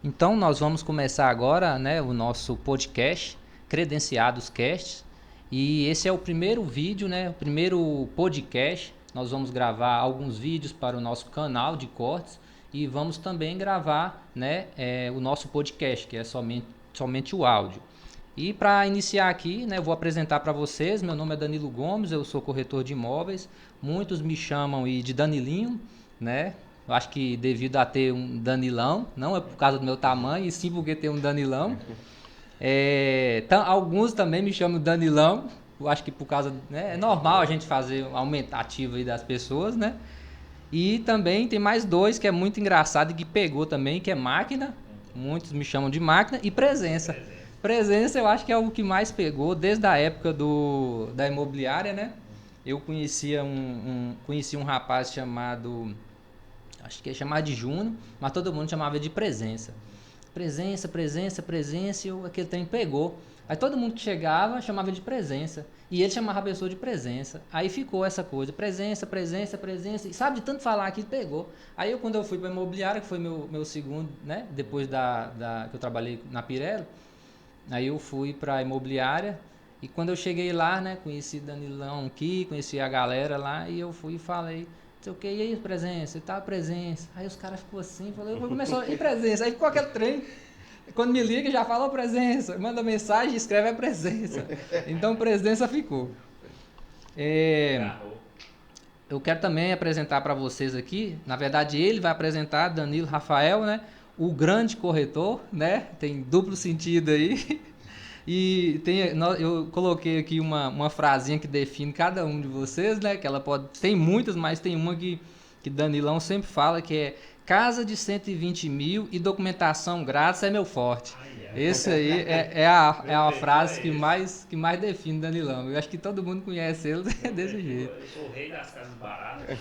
Então nós vamos começar agora, né, o nosso podcast, Credenciados Cast. E esse é o primeiro vídeo, né, o primeiro podcast. Nós vamos gravar alguns vídeos para o nosso canal de cortes e vamos também gravar, né, o nosso podcast, que é somente o áudio. E para iniciar aqui, né, eu vou apresentar para vocês. Meu nome é Danilo Gomes, eu sou corretor de imóveis. Muitos me chamam de Danilinho, né? Eu acho que devido a ter um Danilão, não é por causa do meu tamanho, e sim porque tem um Danilão. Alguns também me chamam Danilão. Eu acho que por causa, né, é normal a gente fazer um aumentativo aí das pessoas, né? E também tem mais dois que é muito engraçado e que pegou também, que é máquina. Muitos me chamam de máquina e presença. Presença eu acho que é o que mais pegou desde a época da imobiliária, né? Eu conheci um rapaz chamado, acho que é chamado de Júnior, mas todo mundo chamava de presença. Presença, presença, presença, e aquele trem pegou. Aí todo mundo que chegava chamava de presença. E ele chamava a pessoa de presença. Aí ficou essa coisa, presença, presença, presença. E sabe, de tanto falar aqui, pegou. Aí quando eu fui para a imobiliária, que foi meu segundo, né? Depois que eu trabalhei na Pirelli, aí eu fui para a imobiliária. E quando eu cheguei lá, né? Conheci Danilão aqui, conheci a galera lá. E eu fui e falei, não sei o que, e aí, presença? E tá, presença. Aí os caras ficou assim, falei, começou, e presença? Aí ficou aquele trem. Quando me liga, já fala presença. Manda mensagem e escreve a presença. Então, presença ficou. Eu quero também apresentar para vocês aqui. Na verdade, ele vai apresentar, Danilo Rafael, né? O grande corretor, né? Tem duplo sentido aí. Eu coloquei aqui uma frasinha que define cada um de vocês, né? Que ela pode. Tem muitas, mas tem uma que Danilão sempre fala que é casa de 120 mil e documentação grátis é meu forte. Esse aí é a frase que mais define Danilão. Eu acho que todo mundo conhece ele desse jeito. Eu sou o rei das casas baratas.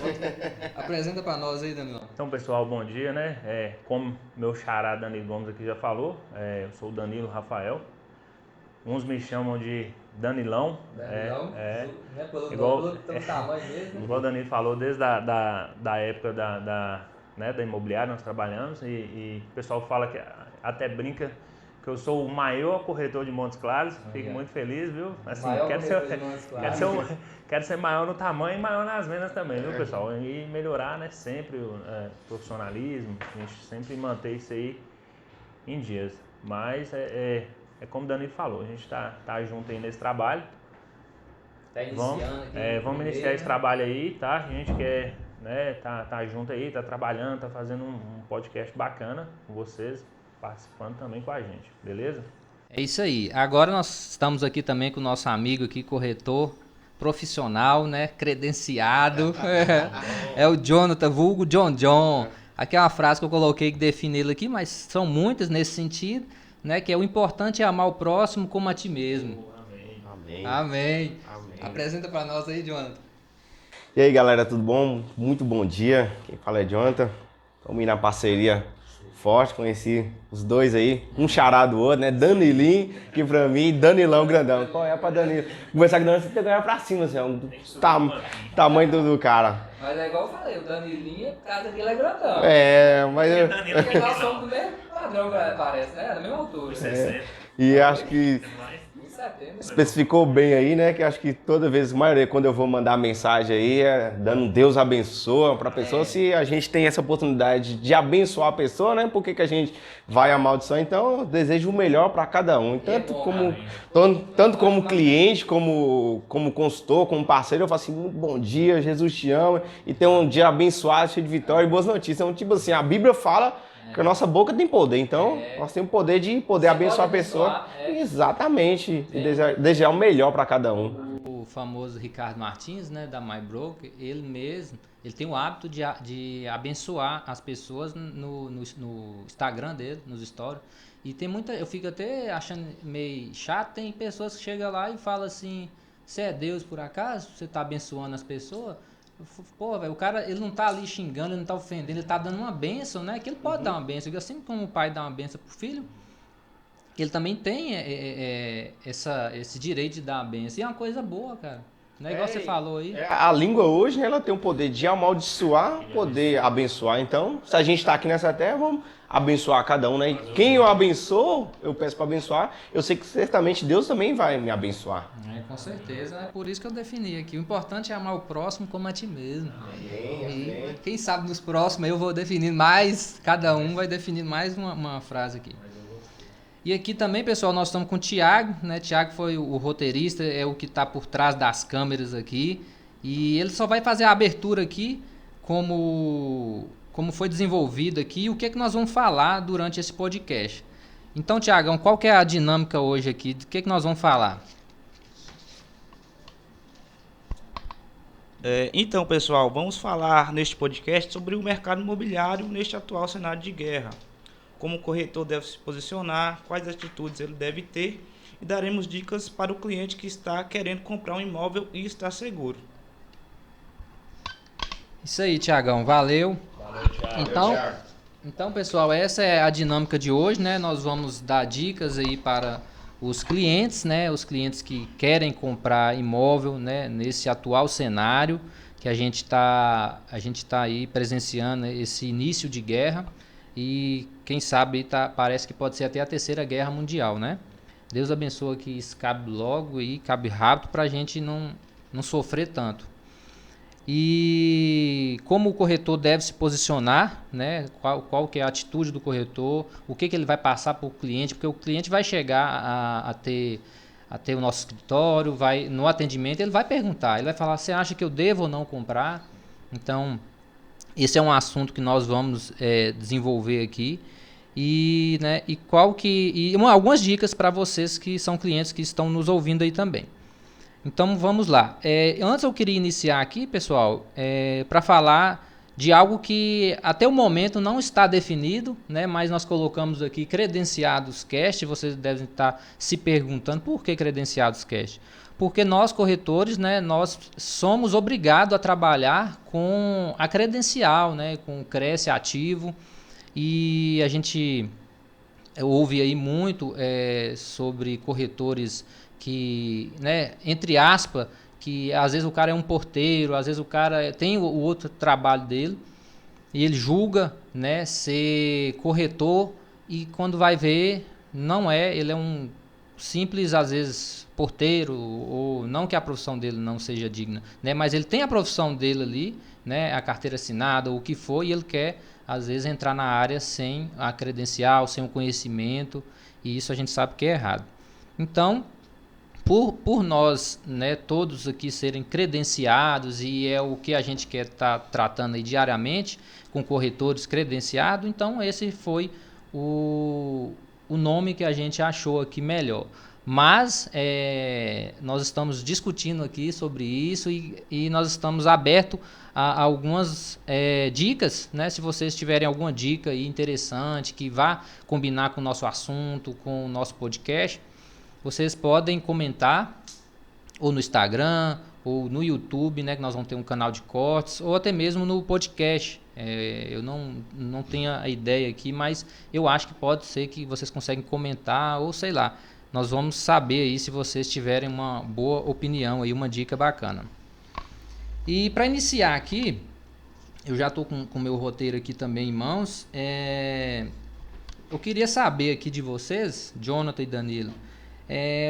Apresenta para nós aí, Danilão. Então, pessoal, bom dia, né? Como meu xará Danilo Gomes aqui já falou, eu sou o Danilo Rafael. Uns me chamam de Danilão. Danilão, né? Igual, Pelo tamanho mesmo. igual o Danilo falou, desde da época né, da imobiliária nós trabalhamos e o pessoal fala que até brinca que eu sou o maior corretor de Montes Claros. Fico muito feliz, viu? Assim, quero ser maior no tamanho e maior nas vendas também, viu, pessoal? E melhorar, né, sempre o profissionalismo, a gente sempre manter isso aí em dias. Mas é como o Danilo falou, a gente tá junto aí nesse trabalho. Tá iniciando aqui. Vamos iniciar esse trabalho aí, tá? A gente quer, né, tá junto aí, tá trabalhando, tá fazendo um podcast bacana com vocês, participando também com a gente, beleza? É isso aí. Agora nós estamos aqui também com o nosso amigo aqui, corretor profissional, né? Credenciado. É o Jonathan, vulgo John. Aqui é uma frase que eu coloquei que define ele aqui, mas são muitas nesse sentido, né? Que é o importante é amar o próximo como a ti mesmo. Amém. Amém. Apresenta para nós aí, Jonathan. E aí, galera, tudo bom? Muito bom dia. Quem fala é Jonathan. Estamos aí na parceria forte, conheci os dois aí, um xará do outro, né? Danilinho, que pra mim, Danilão grandão. Qual é pra Danilo? Conversar com o Danilo, você tem que olhar pra cima, assim, tamanho do cara. Mas é igual eu falei, o Danilinho, por causa dele é grandão. Mas eu... Porque nós somos do mesmo padrão, parece, né? Da mesma altura. E acho que especificou bem aí, né? Que acho que toda vez, a maioria, quando eu vou mandar mensagem aí, dando Deus abençoa pra pessoa. Se a gente tem essa oportunidade de abençoar a pessoa, né? Por que a gente vai amaldiçoar? Então, eu desejo o melhor pra cada um. Tanto como cliente, como consultor, como parceiro, eu falo assim, muito bom dia, Jesus te ama. E ter um dia abençoado, cheio de vitória e boas notícias. Então, tipo assim, a Bíblia fala que a nossa boca tem poder, então nós temos o poder de poder abençoar a pessoa. Exatamente, e desejar o melhor para cada um. O famoso Ricardo Martins, né, da MyBroker, ele mesmo, ele tem o hábito de abençoar as pessoas no Instagram dele, nos stories. E tem muita, eu fico até achando meio chato, tem pessoas que chegam lá e falam assim, você é Deus por acaso? Você está abençoando as pessoas? Pô, velho, o cara, ele não tá ali xingando, ele não tá ofendendo, ele tá dando uma bênção, né? Que ele pode dar uma bênção, assim como o pai dá uma bênção pro filho, ele também tem esse direito de dar uma bênção. E é uma coisa boa, cara. Não é igual você falou aí. A língua hoje, né, ela tem o poder de amaldiçoar, poder abençoar. Então, se a gente está aqui nessa terra, vamos abençoar cada um, né? E quem eu abençoo, eu peço para abençoar. Eu sei que certamente Deus também vai me abençoar. Com certeza. É por isso que eu defini aqui. O importante é amar o próximo como a ti mesmo. E quem sabe nos próximos eu vou definindo mais, cada um vai definindo mais uma frase aqui. E aqui também, pessoal, nós estamos com o Thiago, né? Thiago foi o roteirista, é o que está por trás das câmeras aqui. E ele só vai fazer a abertura aqui, como foi desenvolvido aqui, e o que é que nós vamos falar durante esse podcast. Então, Thiagão, qual que é a dinâmica hoje aqui? Do que é que nós vamos falar? Então, pessoal, vamos falar neste podcast sobre o mercado imobiliário neste atual cenário de guerra. Como o corretor deve se posicionar, quais atitudes ele deve ter e daremos dicas para o cliente que está querendo comprar um imóvel e está seguro. Isso aí, Thiagão, valeu. Então, pessoal, essa é a dinâmica de hoje, né? Nós vamos dar dicas aí para os clientes, né? Os clientes que querem comprar imóvel, né? Nesse atual cenário que a gente tá aí presenciando esse início de guerra. E quem sabe parece que pode ser até a terceira guerra mundial, né? Deus abençoe que isso cabe logo e cabe rápido para a gente não sofrer tanto. E como o corretor deve se posicionar, né? Qual que é a atitude do corretor, o que ele vai passar para o cliente, porque o cliente vai chegar a ter o nosso escritório, no atendimento ele vai perguntar, ele vai falar, você acha que eu devo ou não comprar? Então, esse é um assunto que nós vamos desenvolver aqui e algumas dicas para vocês que são clientes que estão nos ouvindo aí também. Então vamos lá. Antes eu queria iniciar aqui, pessoal, para falar de algo que até o momento não está definido, né? Mas nós colocamos aqui credenciados cast. Vocês devem estar se perguntando por que credenciados cast? Porque nós corretores, né, nós somos obrigados a trabalhar com a credencial, né, com o Cresce ativo, e a gente ouve aí muito sobre corretores que, né, entre aspas, que às vezes o cara é um porteiro, às vezes o cara tem o outro trabalho dele, e ele julga, né, ser corretor, e quando vai ver, não é, ele é um simples, às vezes, porteiro, ou não que a profissão dele não seja digna, né? Mas ele tem a profissão dele ali, né? A carteira assinada, ou o que for, e ele quer, às vezes, entrar na área sem a credencial, sem o conhecimento, e isso a gente sabe que é errado. Então, por nós, né, todos aqui serem credenciados, e é o que a gente quer estar tratando aí diariamente, com corretores credenciados, então esse foi o nome que a gente achou aqui melhor. Mas nós estamos discutindo aqui sobre isso e nós estamos abertos a algumas dicas, né? Se vocês tiverem alguma dica aí interessante que vá combinar com o nosso assunto, com o nosso podcast, vocês podem comentar ou no Instagram ou no YouTube, né? Que nós vamos ter um canal de cortes, ou até mesmo no podcast. Eu não tenho a ideia aqui, mas eu acho que pode ser que vocês conseguem comentar, ou sei lá, nós vamos saber aí se vocês tiverem uma boa opinião aí, uma dica bacana. E para iniciar aqui, eu já estou com o meu roteiro aqui também em mãos. Eu queria saber aqui de vocês, Jonathan e Danilo,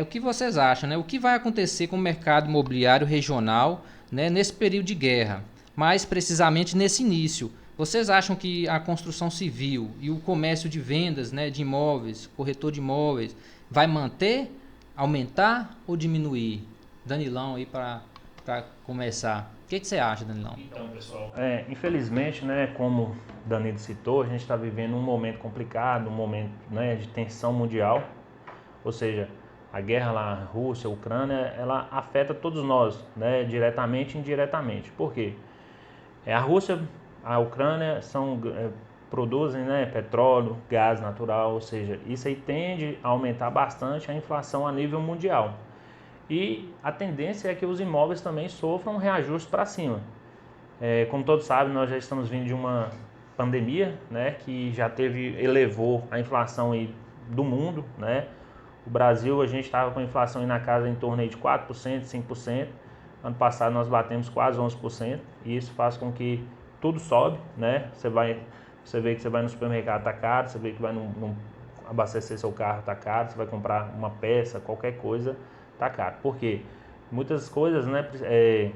o que vocês acham, né? O que vai acontecer com o mercado imobiliário regional, né, nesse período de guerra? Mais precisamente nesse início. Vocês acham que a construção civil e o comércio de vendas, né, de imóveis, corretor de imóveis, vai manter, aumentar ou diminuir? Danilão aí para começar. O que você acha, Danilão? Então, pessoal, infelizmente, né, como o Danilo citou, a gente está vivendo um momento complicado, um momento, né, de tensão mundial. Ou seja, a guerra lá, Rússia, Ucrânia, ela afeta todos nós, né, diretamente e indiretamente. Por quê? A Rússia, a Ucrânia produzem, né, petróleo, gás natural, ou seja, isso aí tende a aumentar bastante a inflação a nível mundial. E a tendência é que os imóveis também sofram um reajuste para cima. Como todos sabem, nós já estamos vindo de uma pandemia, né, que já elevou a inflação aí do mundo, né? O Brasil, a gente estava com a inflação aí na casa em torno aí de 4%, 5%, Ano passado nós batemos quase 11% e isso faz com que tudo sobe, né? Você vê que você vai no supermercado, tá caro, você vê que vai abastecer seu carro, tá caro, você vai comprar uma peça, qualquer coisa, tá caro. Por quê? Muitas coisas, né,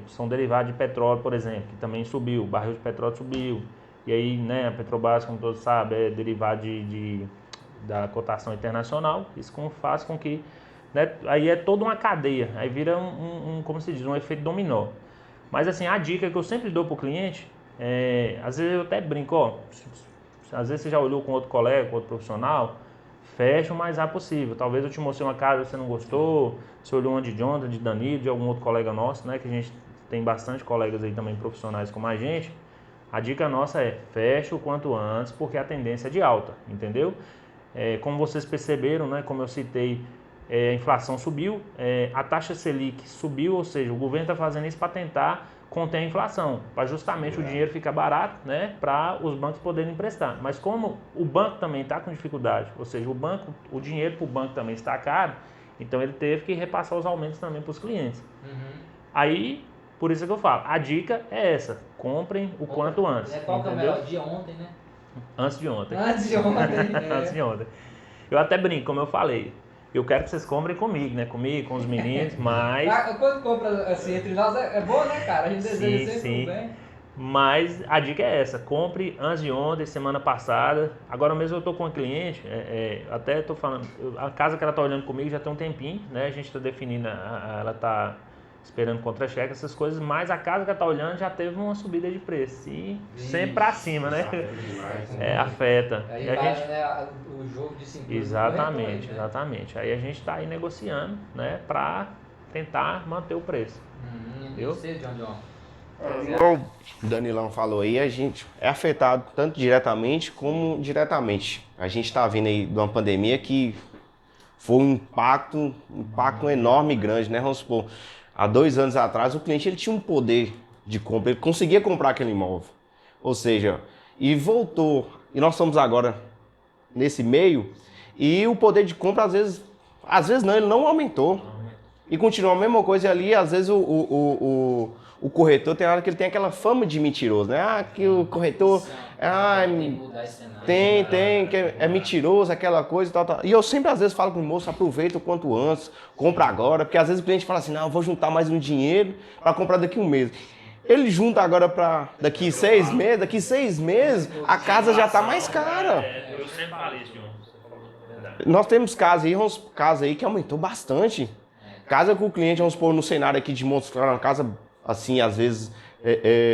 são derivadas de petróleo, por exemplo, que também subiu, o barril de petróleo subiu. E aí, né, a Petrobras, como todos sabem, é derivada da cotação internacional. Isso faz com que, né, aí é toda uma cadeia, aí vira como se diz, um efeito dominó. Mas assim, a dica que eu sempre dou para o cliente, às vezes eu até brinco, ó, às vezes você já olhou com outro colega, com outro profissional, fecha o mais rápido possível. Talvez eu te mostrei uma casa que você não gostou, você olhou uma de Jonathan, de Danilo, de algum outro colega nosso, né? Que a gente tem bastante colegas aí também profissionais como a gente. A dica nossa é fecha o quanto antes, porque a tendência é de alta, entendeu? Como vocês perceberam, né? Como eu citei, a inflação subiu, a taxa Selic subiu, ou seja, o governo está fazendo isso para tentar conter a inflação, para justamente o dinheiro ficar barato, né, para os bancos poderem emprestar. Mas como o banco também está com dificuldade, ou seja, o dinheiro para o banco também está caro, então ele teve que repassar os aumentos também para os clientes. Aí, por isso que eu falo, a dica é essa, comprem o quanto antes. Qual que é o melhor dia? Ontem, né? Antes de ontem. Antes de ontem. Antes de ontem. Eu até brinco, como eu falei. Eu quero que vocês comprem comigo, né? Comigo, com os meninos, mas... Quando compra assim entre nós é bom, né, cara? A gente deseja sempre o bem. Mas a dica é essa, compre antes de ontem, semana passada. Agora mesmo eu tô com uma cliente, até tô falando, a casa que ela tá olhando comigo já tem um tempinho, né? A gente tá definindo, ela tá esperando contra-cheque, essas coisas, mas a casa que ela tá olhando já teve uma subida de preço. E sempre pra cima, né? Afeta. Aí e a gente... né, o jogo de 5 Exatamente, exatamente. Aí a gente tá aí negociando, né? Pra tentar manter o preço. Eu sei, John. Igual o Danilão falou aí, a gente é afetado tanto diretamente como indiretamente. A gente está vindo aí de uma pandemia que foi um impacto enorme e grande, né? Vamos supor, há 2 anos atrás o cliente ele tinha um poder de compra, ele conseguia comprar aquele imóvel. Ou seja, e voltou, e nós estamos agora nesse meio, e o poder de compra às vezes não, ele não aumentou. E continua a mesma coisa ali, às vezes o corretor tem hora que ele tem aquela fama de mentiroso, né? Ah, que o corretor que é mentiroso, aquela coisa e tal. E eu sempre às vezes falo com o moço, aproveita o quanto antes, compra agora, porque às vezes o cliente fala assim, não, eu vou juntar mais um dinheiro para comprar daqui 1 mês. Ele junta agora para daqui 6 meses, a casa já está mais cara. Eu sempre falo isso, João. Nós temos casos aí que aumentou bastante. Casa com o cliente, vamos supor, no cenário aqui de Montes Claros, uma casa assim, às vezes,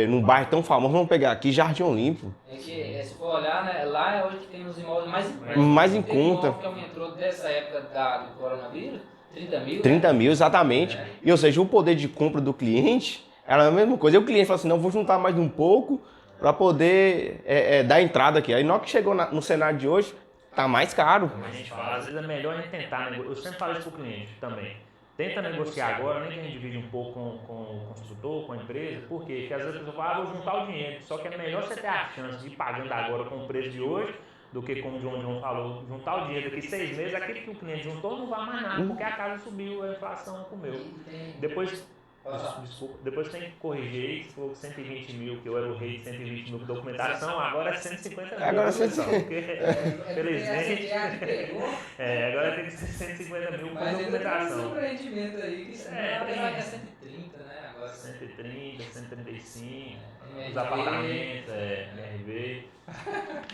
num bairro tão famoso, vamos pegar aqui Jardim Olímpico. Se for olhar, né, lá é onde tem os imóveis mais em conta. Imóvel que aumentou dessa época do coronavírus, 30 mil. 30 mil, exatamente. E, ou seja, o poder de compra do cliente era a mesma coisa. E o cliente falou assim, não, vou juntar mais um pouco para poder dar entrada aqui. Aí, na hora que chegou no cenário de hoje, tá mais caro. A gente fala, às vezes é melhor a gente tentar negociar. Eu sempre falo isso pro cliente também. Tenta negociar agora, nem que a gente divide um pouco com o construtor, com a empresa. Por quê? Porque às vezes a pessoa fala, vou juntar o dinheiro. Só que é melhor você ter a chance de ir pagando agora com o preço de hoje, do que, como o João falou, juntar o dinheiro daqui 6 meses, aquele que o cliente juntou não vai mais nada, porque a casa subiu, a inflação comeu. Desculpa, depois tem que corrigir isso, falou 120 mil, que eu era o rei de 120 mil de documentação, agora é 150 mil. Agora é 150 mil. Felizmente, agora tem que ser 150 mil com documentação. Mas surpreendimento aí, que é 130, né? Agora 130, 135, os apartamentos, MRV.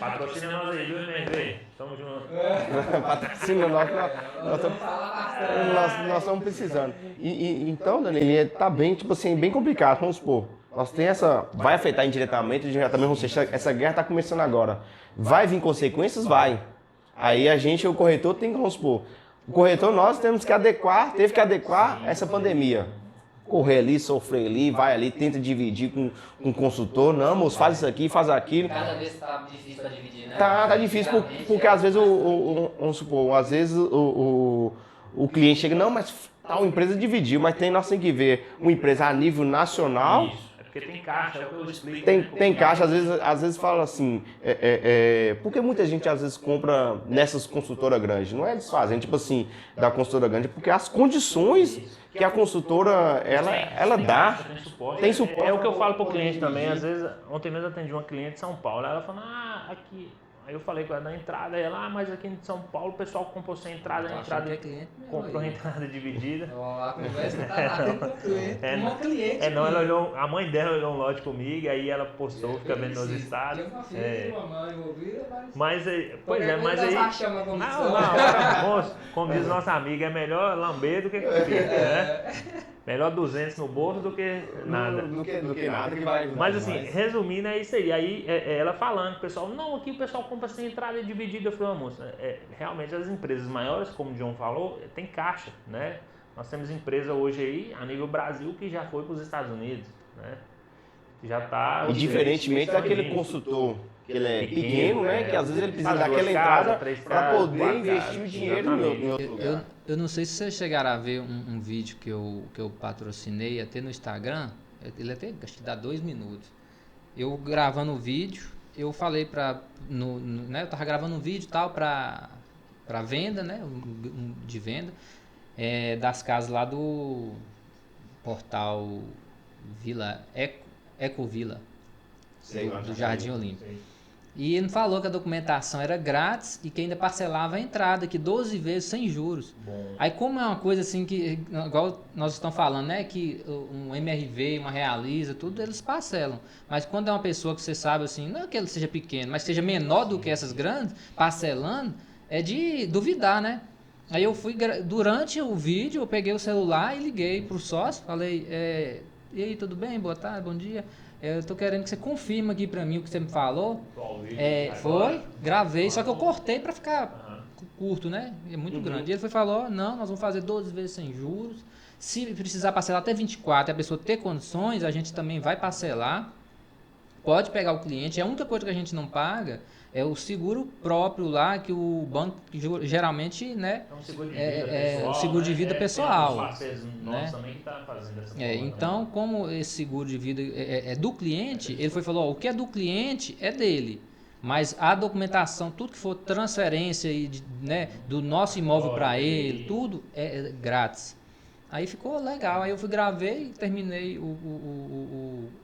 Patrocina nós aí, viu, MRV? Tamo junto. Patrocina nós estamos precisando. Então, Danilo, tá bem, tipo assim, bem complicado, vamos supor. Nós tem vai afetar indiretamente, essa guerra tá começando agora. Vai vir consequências? Vai. Aí o corretor tem que, vamos supor, o corretor nós teve que adequar essa pandemia. Correr ali, sofrer ali, vai ali, tenta dividir com o consultor. Não, moço, faz isso aqui, faz aquilo. Cada vez tá difícil para dividir, né? Tá difícil, porque às vezes vamos supor, às vezes o cliente chega, não, mas tal empresa dividiu, mas nós temos que ver uma empresa a nível nacional. Isso. Porque tem caixa, é o que eu explico. Tem caixa, às vezes fala assim, porque muita gente às vezes compra nessas consultoras grandes, não é desfazendo, tipo assim, da consultora grande, porque as condições que a consultora, ela dá, tem suporte. É o que eu falo pro cliente também, às vezes, ontem mesmo eu atendi uma cliente de São Paulo, ela falou, aqui... Aí eu falei com ela da entrada, ela, mas aqui em São Paulo o pessoal comprou sem entrada, comprou entrada dividida. A conversa tá lá dentro do cliente. Uma cliente. A mãe dela olhou um lote comigo, aí ela postou, fica vendo nos estados. Uma filha, uma mãe envolvida, mas aí. Moço, como diz nossa amiga, é melhor lamber do que cuspir, né? Melhor 200 no bolso do que nada. Do que nada que vai. Mas assim, resumindo, é isso aí. Aí ela falando, o pessoal, não, aqui o pessoal compra sem entrada dividida. Eu falei, moça, realmente as empresas maiores, como o John falou, tem caixa, né? Nós temos empresa hoje aí, a nível Brasil, que já foi para os Estados Unidos, né? Já tá. E diferentemente daquele consultor, que ele é pequeno, né? Que às vezes ele precisa daquela entrada para poder investir o dinheiro em outro lugar. Eu não sei se vocês chegaram a ver um vídeo que eu patrocinei até no Instagram, ele até acho que dá 2 minutos. Eu gravando o vídeo, eu falei né, eu tava gravando um vídeo e tal para venda, né, de venda, das casas lá do portal Vila Ecovila, do Jardim Olímpico. E ele falou que a documentação era grátis e que ainda parcelava a entrada, que 12 vezes sem juros. Bom. Aí como é uma coisa assim que, igual nós estamos falando, né, que um MRV, uma Realiza, tudo eles parcelam. Mas quando é uma pessoa que você sabe assim, não é que ele seja pequeno, mas seja menor do que essas grandes, parcelando, é de duvidar, né? Aí eu fui, durante o vídeo, eu peguei o celular e liguei pro sócio, falei, e aí, tudo bem? Boa tarde, bom dia. Eu tô querendo que você confirme aqui pra mim o que você me falou. Foi, gravei, só que eu cortei pra ficar curto, né? É muito grande. E ele falou, não, nós vamos fazer 12 vezes sem juros. Se precisar parcelar até 24 e a pessoa ter condições, a gente também vai parcelar. Pode pegar o cliente. A única coisa que a gente não paga é o seguro próprio lá, que o banco geralmente, né? É um seguro de vida pessoal. Né? Também que tá fazendo essa então, como esse seguro de vida é do cliente, ele falou, o que é do cliente é dele. Mas a documentação, tudo que for transferência né, do nosso imóvel para ele, tudo é grátis. Aí ficou legal, aí eu gravei, terminei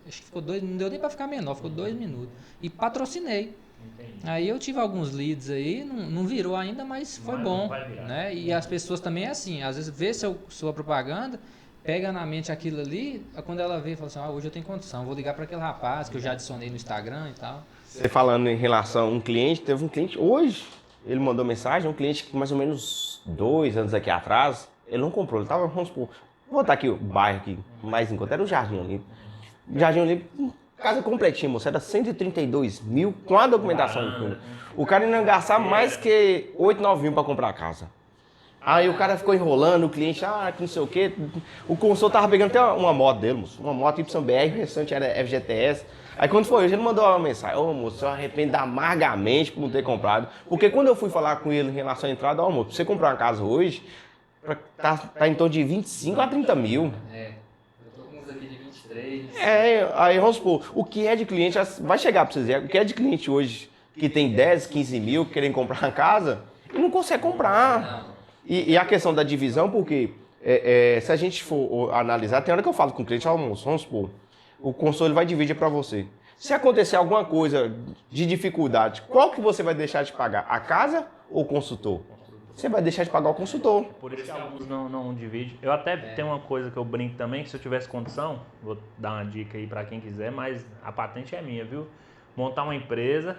acho que ficou não deu nem para ficar menor, ficou 2 minutos. E patrocinei. Entendi. Aí eu tive alguns leads aí, não virou ainda, mas foi bom, né? E as pessoas também é assim, às vezes vê sua propaganda, pega na mente aquilo ali, quando ela vê, fala assim, hoje eu tenho condição, vou ligar para aquele rapaz que eu já adicionei no Instagram e tal. Você falando em relação a um cliente, teve um cliente hoje, ele mandou mensagem, um cliente que mais ou menos 2 anos aqui atrás, ele não comprou, ele tava, vamos supor, vou botar aqui o bairro aqui, mais em conta, era o Jardim Olímpico. Jardim Olímpico, casa completinha, moça, era 132 mil com a documentação. O cara ainda ia gastar mais que 8, 9 mil para comprar a casa. Aí o cara ficou enrolando, o cliente, que não sei o quê. O consultor tava pegando até uma moto dele, moço, uma moto YBR, o restante era FGTS. Aí quando foi hoje, ele mandou uma mensagem, moço, eu arrependo amargamente por não ter comprado. Porque quando eu fui falar com ele em relação à entrada, moço, pra você comprar uma casa hoje, tá em torno de 25 a 30 mil. Aí vamos supor, o que é de cliente, vai chegar para vocês verem, o que é de cliente hoje que tem 10, 15 mil, querem comprar uma casa, e não consegue comprar. E a questão da divisão, porque se a gente for analisar, tem hora que eu falo com o cliente, moço, vamos supor, o console vai dividir para você. Se acontecer alguma coisa de dificuldade, qual que você vai deixar de pagar? A casa ou o consultor? Você vai deixar de pagar o consultor. Por isso que alguns não dividem. Eu até tenho uma coisa que eu brinco também, que se eu tivesse condição, vou dar uma dica aí para quem quiser, mas a patente é minha, viu? Montar uma empresa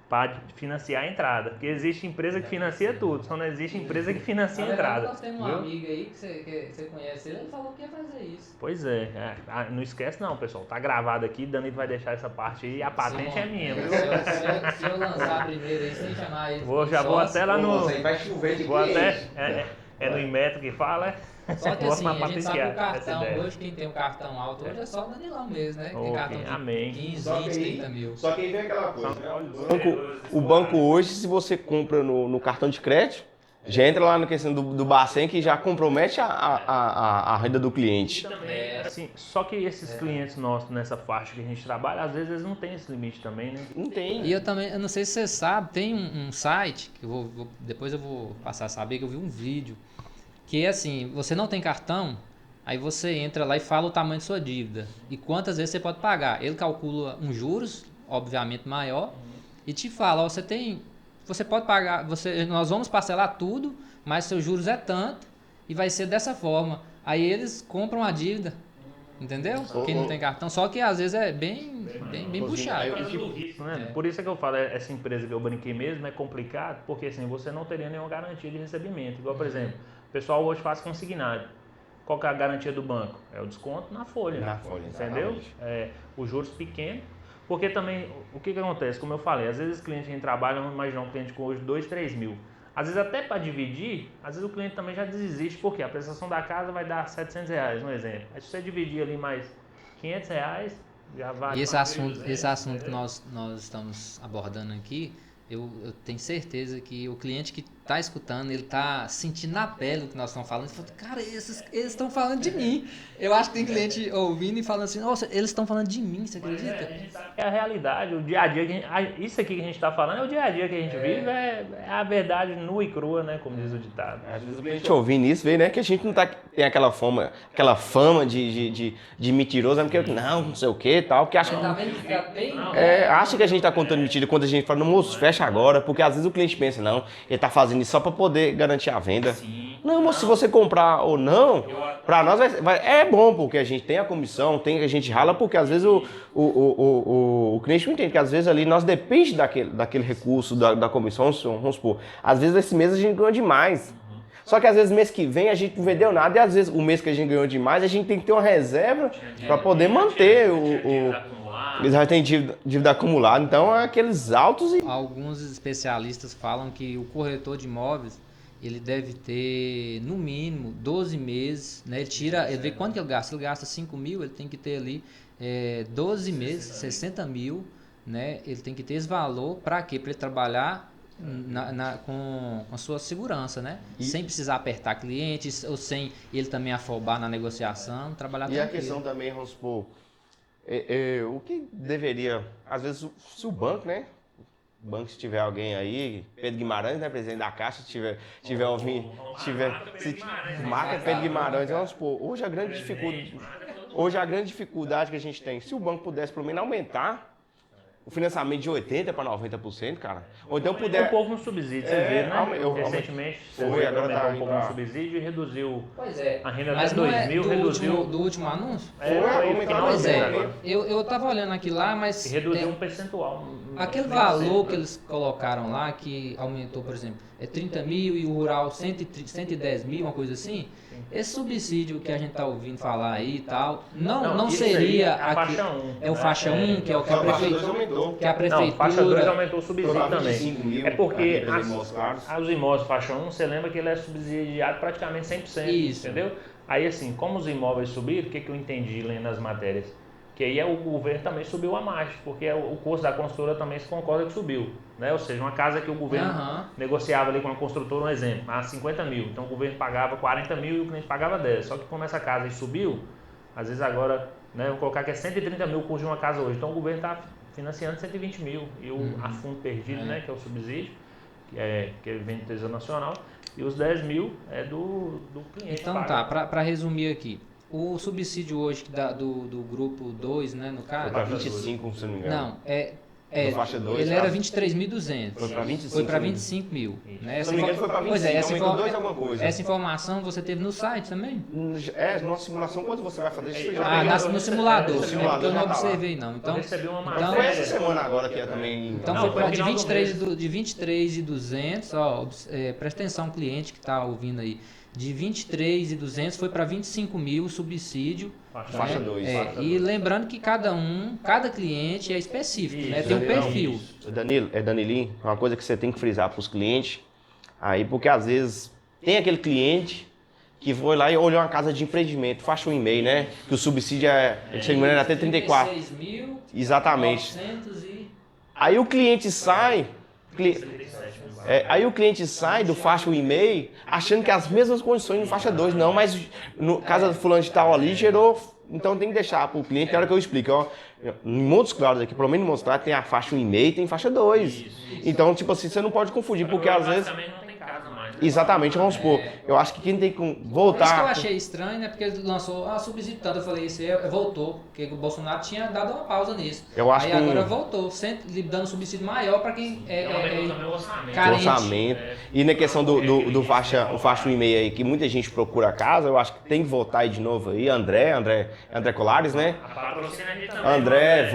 para financiar a entrada. Porque existe empresa que financia tudo, só não existe empresa que financia a entrada. Nós temos um amigo aí que você conhece, ele falou que ia fazer isso. Pois é. Não esquece não, pessoal. Tá gravado aqui, Danilo vai deixar essa parte aí, a patente é minha, viu? Se eu lançar primeiro aí, sem chamar ele. Já vou até lá no... Vai chover de vou até... no Inmetro que fala, Só que assim, a gente sabe que o cartão, hoje quem tem um cartão alto hoje é só o Danilão mesmo, né? Tem cartão de 15, 20, 30 mil. Só que aí vem aquela coisa, né? O banco hoje, se você compra no cartão de crédito, Já entra lá na questão do Bacen que já compromete a renda do cliente. Também, assim, só que esses clientes nossos nessa faixa que a gente trabalha, às vezes eles não têm esse limite também, né? Não tem. E eu não sei se você sabe, tem um site, que depois eu vou passar a saber, que eu vi um vídeo, que é assim, você não tem cartão, aí você entra lá e fala o tamanho de sua dívida e quantas vezes você pode pagar. Ele calcula um juros, obviamente maior, e te fala, ó, você pode pagar, nós vamos parcelar tudo, mas seus juros é tanto e vai ser dessa forma. Aí eles compram a dívida, entendeu? Quem não tem cartão, só que às vezes é bem puxado. Né? Por isso é que eu falo, essa empresa que eu brinquei mesmo é complicado, porque assim, você não teria nenhuma garantia de recebimento. Igual, por exemplo, o pessoal hoje faz consignado. Qual que é a garantia do banco? É o desconto na folha. Na folha, entendeu? Os juros pequenos. Porque também, o que acontece? Como eu falei, às vezes os clientes que a gente trabalha, vamos imaginar um cliente com hoje 2, 3 mil. Às vezes até para dividir, às vezes o cliente também já desiste, porque a prestação da casa vai dar R$700, um exemplo. Aí se você dividir ali mais R$500, já vai... E esse assunto que nós estamos abordando aqui, eu tenho certeza que o cliente que está escutando, ele está sentindo na pele o que nós estamos falando. Ele fala, cara, eles estão falando de mim. Eu acho que tem cliente ouvindo e falando assim, nossa, eles estão falando de mim, você acredita? A gente sabe que é a realidade, o dia a dia, isso aqui que a gente está falando é o dia a dia que a gente vive, é a verdade nua e crua, né, como diz o ditado. Às vezes a gente ouvindo isso, vê, né, que a gente não tem aquela fama de mentiroso, porque não sei o que tal, porque acha que a gente tá contando mentira quando a gente fala, moço, fecha agora, porque às vezes o cliente pensa, não, ele tá fazendo isso só para poder garantir a venda. Sim. Não, moço, se você comprar ou não, para nós é bom, porque a gente tem a comissão, a gente rala, porque às vezes o cliente não entende que às vezes ali nós depende daquele recurso, da comissão, vamos supor. Às vezes esse mês a gente ganhou demais. Só que às vezes mês que vem a gente não vendeu nada e às vezes o mês que a gente ganhou demais a gente tem que ter uma reserva para poder manter eles já têm dívida acumulada, então é aqueles altos e... Alguns especialistas falam que o corretor de imóveis, ele deve ter, no mínimo, 12 meses, né? Ele vê quanto que ele gasta. Se ele gasta 5 mil, ele tem que ter ali 12 meses, 60 mil, né? Ele tem que ter esse valor, para quê? Para ele trabalhar com a sua segurança, né? Sem precisar apertar clientes, ou sem ele também afobar na negociação, trabalhar tranquilo. E a questão também, vamos supor, o que deveria, às vezes, se o banco, né? O banco, se tiver alguém aí, Pedro Guimarães, né, presidente da Caixa, se tiver ouvindo, marca Pedro Guimarães, vamos supor, hoje a grande dificuldade que a gente tem, se o banco pudesse pelo menos aumentar o financiamento de 80% para 90%, cara. Ou então puder... Um pouco no subsídio, você vê, né? Recentemente, aumentou um pouco no subsídio e reduziu a renda até 2 mil, reduziu... Do último anúncio? Pois é. Eu tava olhando aqui lá, mas... E reduziu um percentual. Aquele valor que eles colocaram lá, que aumentou, por exemplo, 30 mil e o rural 110 mil, uma coisa assim... Esse subsídio que a gente está ouvindo falar aí e tal, não seria a faixa 1. É o faixa 1, que é o que a prefeitura... Não, faixa 2 aumentou o subsídio também. Mil, é porque os imóveis faixa 1, você lembra que ele é subsidiado praticamente 100%. Isso. Entendeu? Aí assim, como os imóveis subiram, o que eu entendi lendo as matérias? Que aí o governo também subiu a margem, porque o custo da construtora também se concorda que subiu. Né? Ou seja, uma casa que o governo negociava ali com a construtora, um exemplo, a 50 mil. Então o governo pagava 40 mil e o cliente pagava 10. Só que como essa casa subiu, às vezes agora, né, vou colocar que é 130 mil o custo de uma casa hoje. Então o governo está financiando 120 mil. E a fundo perdido, né, que é o subsídio, que vem do Tesouro Nacional, e os 10 mil é do cliente. Então tá, para resumir aqui. O subsídio hoje do grupo 2, né, no caso... Foi para 25, se não me engano. Não, faixa 2, ele era 23.200. Foi para 25 mil. Né? Se não me engano, foi para 25, aumentou 2 coisa. Essa informação você teve no site também? Numa simulação, quando você vai fazer isso? No simulador, porque eu não observei não. Então, foi essa semana agora que é também... Então foi de 23.200, presta atenção, cliente que está ouvindo aí. De 23.200 foi para 25 mil o subsídio. Faixa 2. E lembrando que cada cliente é específico, né? Tem um perfil. Danilinho, uma coisa que você tem que frisar para os clientes, aí, porque às vezes tem aquele cliente que foi lá e olhou uma casa de empreendimento, faixa um e-mail, né? Que o subsídio chegando até 34. 36.000. Exatamente. 900 e... Aí o cliente sai... Aí o cliente sai do faixa 1,5 achando que as mesmas condições no faixa 2. Não, mas no caso do fulano de tal ali gerou... Então tem que deixar para o cliente, na hora que eu explico, ó, em Montes Claros aqui, pelo menos em Montes Claros, tem a faixa 1,5 e tem faixa 2. Isso. Então, tipo assim, você não pode confundir, porque às vezes... Exatamente, vamos supor. Eu acho que quem tem que voltar... Por isso que eu achei estranho, né? Porque ele lançou subsídio tanto. Eu falei, isso aí voltou. Porque o Bolsonaro tinha dado uma pausa nisso. Eu acho aí que agora voltou, sempre dando subsídio maior para quem é carente. Orçamento. E na questão do faixa 1,5 aí, que muita gente procura casa, eu acho que tem que voltar aí de novo aí. André Colares, né? André,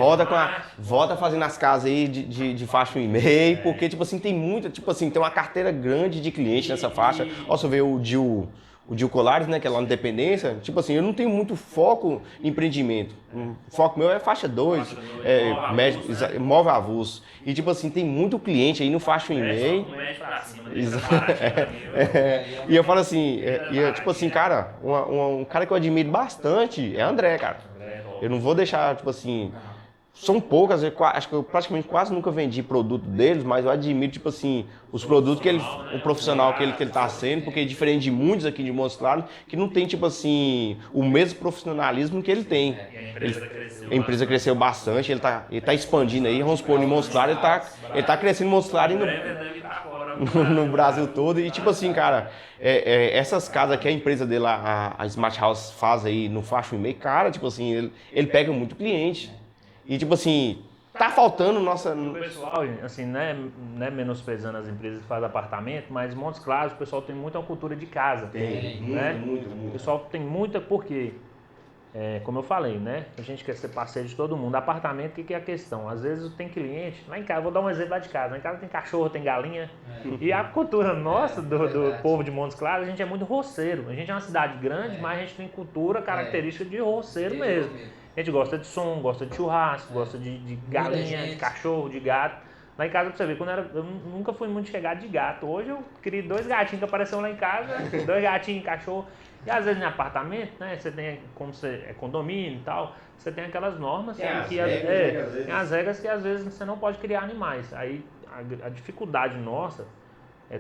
volta fazendo as casas aí de faixa 1,5, porque, tipo assim, tem muita, tipo assim, tem uma carteira grande de clientes nessa faixa. Ó, você vê o Dil Colares, né, que é lá na Independência, tipo assim, eu não tenho muito foco em empreendimento. O foco meu é faixa 2, móvel avulso. E tipo assim, tem muito cliente aí no faixa 1,5. E eu falo assim, tipo assim, cara, um cara que eu admiro bastante é André, cara. Eu não vou deixar, tipo assim... São poucas, acho que eu praticamente quase nunca vendi produto deles, mas eu admiro, tipo assim, os produtos o profissional que ele tá sendo, porque é diferente de muitos aqui de Montes Claros, que não tem, tipo assim, o mesmo profissionalismo que ele tem. A empresa cresceu bastante, ele tá expandindo aí, vamos supor, em Montes Claros, ele tá crescendo em Montes Claros no Brasil todo, e tipo assim, cara, essas casas que a empresa dele, a Smart House, faz aí no faixa 1,5, cara, tipo assim, ele pega muito cliente. E tipo assim, tá faltando nossa... O pessoal, assim, né, menosprezando as empresas que fazem apartamento, mas em Montes Claros o pessoal tem muita cultura de casa. Tem, né? muito. O pessoal tem muita, porque, como eu falei, né, a gente quer ser parceiro de todo mundo. Apartamento, o que é a questão? Às vezes tem cliente, lá em casa, vou dar um exemplo lá de casa, lá em casa tem cachorro, tem galinha, e a cultura nossa, do povo de Montes Claros, a gente é muito roceiro. A gente é uma cidade grande, mas a gente tem cultura, característica de roceiro mesmo. A gente gosta de som, gosta de churrasco, gosta de galinha, de cachorro, de gato. Lá em casa, pra você ver, eu nunca fui muito chegado de gato. Hoje eu criei 2 gatinhos que apareceram lá em casa, 2 gatinhos, cachorro. E às vezes em apartamento, né, você tem, como você é condomínio e tal, você tem aquelas normas, tem as regras que às vezes você não pode criar animais. Aí a dificuldade nossa,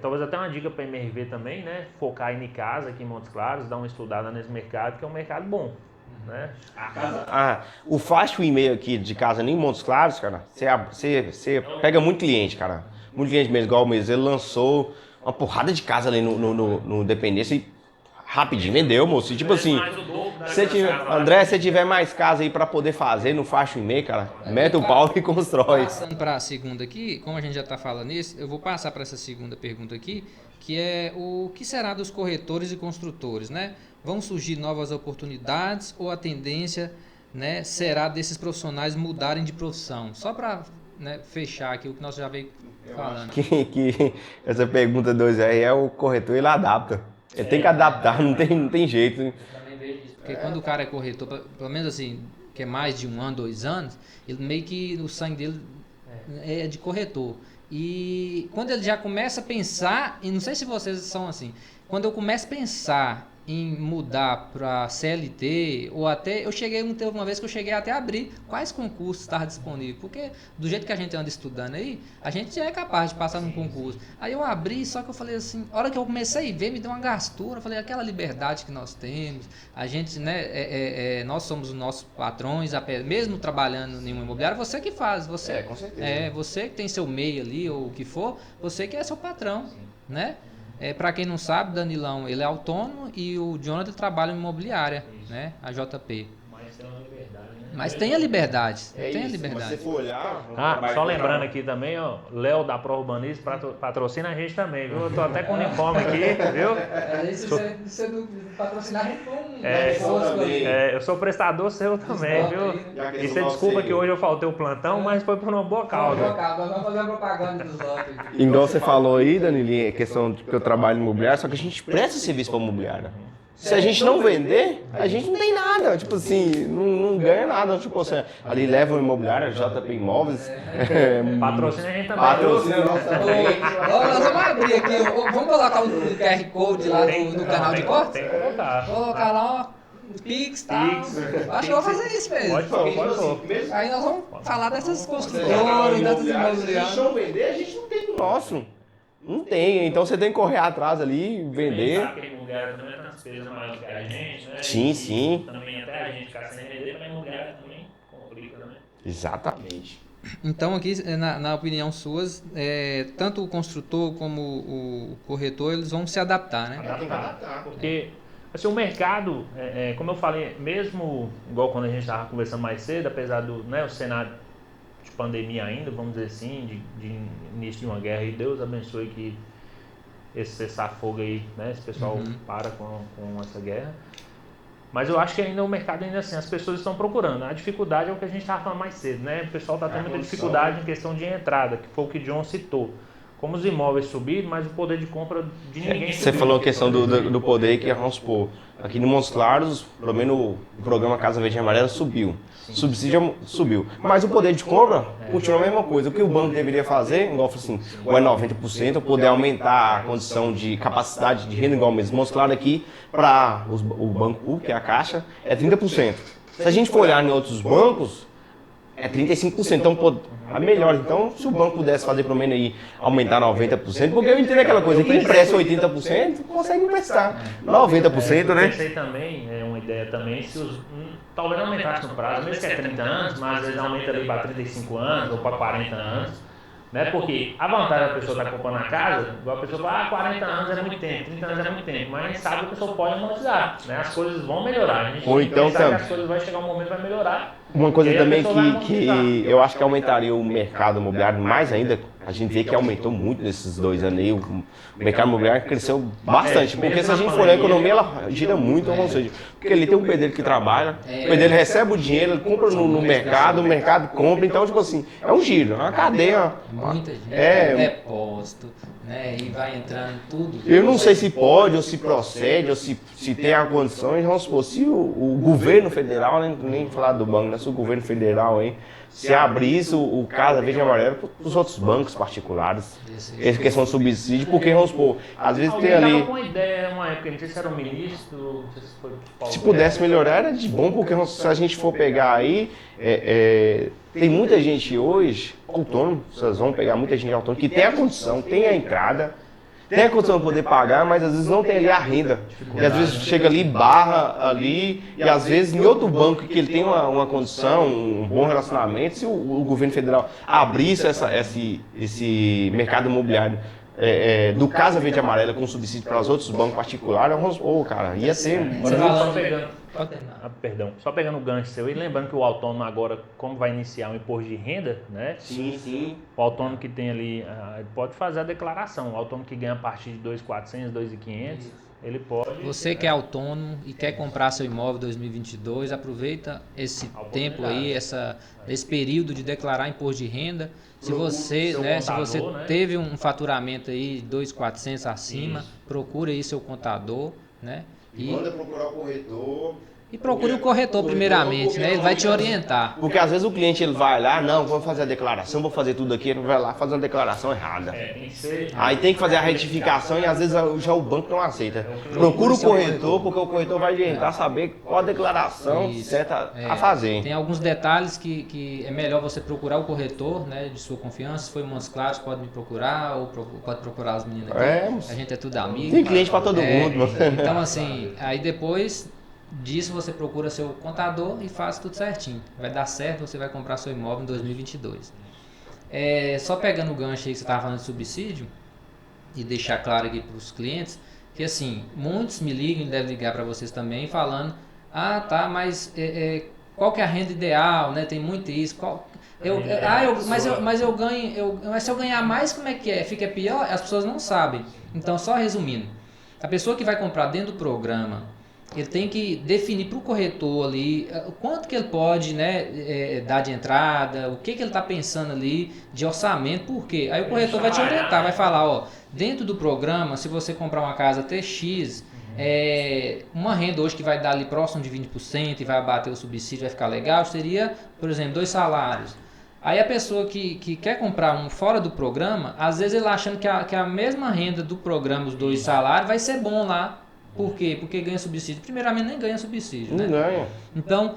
talvez até uma dica para MRV também, né, focar em casa aqui em Montes Claros, dar uma estudada nesse mercado, que é um mercado bom. Né? O faixa 1,5 aqui de casa nem em Montes Claros, cara, você pega muito cliente, cara. Muito cliente mesmo, igual o mesmo. Ele lançou uma porrada de casa ali no Dependência e rapidinho vendeu, moço. E tipo assim, André, se tiver mais casa aí pra poder fazer no faixa 1,5, cara, mete o pau e constrói. Passando para a segunda aqui, como a gente já está falando nisso, eu vou passar para essa segunda pergunta aqui, que é o que será dos corretores e construtores, né? Vão surgir novas oportunidades ou a tendência, né, será desses profissionais mudarem de profissão? Só para, né, fechar aqui o que nós já veio falando. Que essa pergunta 2 aí é o corretor, ele adapta. Ele tem que adaptar, não tem jeito. Eu também vejo isso. Porque quando o cara é corretor, pelo menos assim, que é mais de 1 ano, 2 anos, ele meio que o sangue dele é de corretor. E quando ele já começa a pensar, e não sei se vocês são assim, quando eu começo a pensar em mudar para CLT, ou até, teve uma vez que eu cheguei até a abrir quais concursos estavam disponíveis, porque do jeito que a gente anda estudando aí, a gente já é capaz de passar num concurso. Aí eu abri, só que eu falei assim, a hora que eu comecei a ver, me deu uma gastura, eu falei, aquela liberdade que nós temos, a gente, né, nós somos os nossos patrões, mesmo trabalhando em uma imobiliária, você que faz, com certeza. Você que tem seu MEI ali, ou o que for, você que é seu patrão, né? Para quem não sabe, Danilão, ele é autônomo e o Jonathan trabalha em imobiliária, né? A JP. Mas tem a liberdade. Tem a liberdade. Se você for olhar... só lembrando aqui também, ó, Léo da Pro Urbanismo patrocina a gente também, viu? Eu tô até com o uniforme aqui, viu? Se você não patrocinar, a gente eu sou prestador seu também, viu? E você desculpa que hoje eu faltei o plantão, mas foi por uma boa causa. Nós vamos fazer a propaganda dos outros. Igual você falou aí, Danilinho, a questão de que eu trabalho em imobiliária, só que a gente presta serviço para imobiliária. Se a gente não vender, a gente não tem nada, tipo assim, não ganha nada. Tipo assim, ali leva o imobiliário, JP Imóveis. Patrocina a gente também. Patrocina nós também. Nós vamos abrir aqui, vamos colocar o QR Code lá no canal de corte? Tem que colocar. Colocar lá, ó, Pix e tal. Acho que eu vou fazer isso mesmo. Pode. Aí nós vamos falar dessas construtoras, dessas imobiliárias. Se a gente não vender, a gente não tem o nosso. Não tem, então você tem que correr atrás ali, vender. Sabe que a imobiliária também tem uma despesa maior que a gente, né? Sim, E sim. também até a gente ficar sem vender, mas a imobiliária também complica, né? Exatamente. Então aqui, na opinião suas, tanto o construtor como o corretor, eles vão se adaptar, né? Adaptar. Porque assim, o mercado, como eu falei, mesmo igual quando a gente estava conversando mais cedo, apesar do o cenário de pandemia ainda, vamos dizer assim, de início de uma guerra, e Deus abençoe que esse cessar-fogo aí, né, esse pessoal para com essa guerra. Mas eu acho que ainda o mercado, ainda assim, as pessoas estão procurando. A dificuldade é o que a gente estava falando mais cedo, né? O pessoal está tendo muita dificuldade em questão de entrada, que foi o que o John citou. Como os imóveis subiram, mas o poder de compra de ninguém Você subiu. falou a questão do poder que, vamos supor, aqui no Montes Claros, pelo menos o programa Casa Verde e Amarela subiu. Subsídio subiu. Mas o poder de compra continua a mesma coisa. O que o banco deveria fazer, igual assim, ou é 90%, poder aumentar a condição de capacidade de renda, igual mesmo. Montes Claros aqui, para o banco público, que é a Caixa, é 30%. Se a gente for olhar em outros bancos, é 35%, então é melhor. Então, se o banco pudesse fazer pelo menos aí aumentar 90%, porque eu entendo aquela coisa, quem empresta 80%, consegue emprestar 90%, Eu né? pensei também, uma ideia também, se talvez não aumentasse no prazo, mesmo que é 30 anos, mas às vezes aumenta ali para 35 anos ou para 40 anos. Né? Porque a vantagem da pessoa estar comprando a casa, igual a pessoa fala, 40 anos é muito tempo, 30 anos é muito tempo, mas a gente sabe que a pessoa pode amortizar, né? As coisas vão melhorar, a gente Ou tem que então pensar que também. as coisas vai chegar um momento que vai melhorar. Uma coisa E aí a também pessoa vai que amortizar. eu acho que aumentaria o mercado imobiliário mais ainda, a gente vê que aumentou muito nesses 2 anos aí, o mercado imobiliário cresceu bastante, porque se a gente for olhar a economia, ela gira muito, ou seja, porque ele tem um pedreiro que trabalha, o pedreiro recebe o dinheiro, ele compra no mercado, o mercado compra, então tipo assim, é um giro, é uma cadeia. Muita gente, depósito, né? E vai entrando em tudo. Eu não sei se pode, ou se procede, ou se tem a condições, vamos supor, se o governo federal, nem falar do banco, né, se o governo federal aí, se abrisse o Casa Verde e Amarelo para os outros bancos particulares, essa questão de subsídio, porque vamos supor, às vezes tem Alguém ali, tava com uma ideia uma época, não sei se era o ministro, não sei se foi o Paulo se pudesse Guedes. melhorar era de bom, porque se a gente for pegar aí, tem muita gente hoje, autônomo, vocês vão pegar muita gente autônoma, que tem a condição, tem a entrada, tem a condição de poder pagar, mas às vezes não tem ali a renda. E às vezes chega ali, barra ali, e às vezes em outro banco que ele tem uma condição, um bom relacionamento, se o governo federal abrisse esse mercado imobiliário do Casa Verde e Amarela com subsídio para os outros bancos particulares, cara, ia ser... Você Só falando... pegando, só pegando o gancho seu e lembrando que o autônomo agora, como vai iniciar o imposto de renda, né? Sim. O autônomo que tem ali, ele pode fazer a declaração. O autônomo que ganha a partir de 2.400, 2.500, ele pode... Você que é autônomo e quer comprar seu imóvel em 2022, aproveita esse tempo aí, esse período de declarar imposto de renda. Se você, teve um faturamento aí 2.400 acima, procure aí seu contador, né? Manda procurar o corretor. E procure o corretor primeiramente, né? Ele vai te orientar. Porque às vezes o cliente ele vai lá, não, vou fazer a declaração, vou fazer tudo aqui, ele vai lá fazer uma declaração errada. Tem que ser... Aí tem que fazer a retificação e às vezes já o banco não aceita. Procura o corretor, porque o corretor vai orientar saber qual a declaração certa a fazer. Tem alguns detalhes que é melhor você procurar o corretor, né, de sua confiança. Se for em Montes Claros, pode me procurar, ou pode procurar os meninos aqui. A gente é tudo amigo. Tem cliente pra todo mundo. Então assim, aí depois disso você procura seu contador e faz tudo certinho. Vai dar certo, você vai comprar seu imóvel em 2022. Só pegando o gancho aí que você estava falando de subsídio, e deixar claro aqui para os clientes, que assim, muitos me ligam e devem ligar para vocês também, falando, mas qual que é a renda ideal, né? Tem muito isso, mas eu ganho, mas se eu ganhar mais, como é que é? Fica pior? As pessoas não sabem. Então, só resumindo, a pessoa que vai comprar dentro do programa, ele tem que definir para o corretor ali o quanto que ele pode, né, dar de entrada, o que ele está pensando ali de orçamento, por quê? Aí o corretor vai te orientar, vai falar, dentro do programa, se você comprar uma casa TX, uma renda hoje que vai dar ali próximo de 20% e vai abater o subsídio, vai ficar legal, seria, por exemplo, 2 salários. Aí a pessoa que quer comprar um fora do programa, às vezes ele achando que a mesma renda do programa, os 2 salários, vai ser bom lá. Por quê? Porque ganha subsídio. Primeiramente, nem ganha subsídio, Não né? ganha. Então,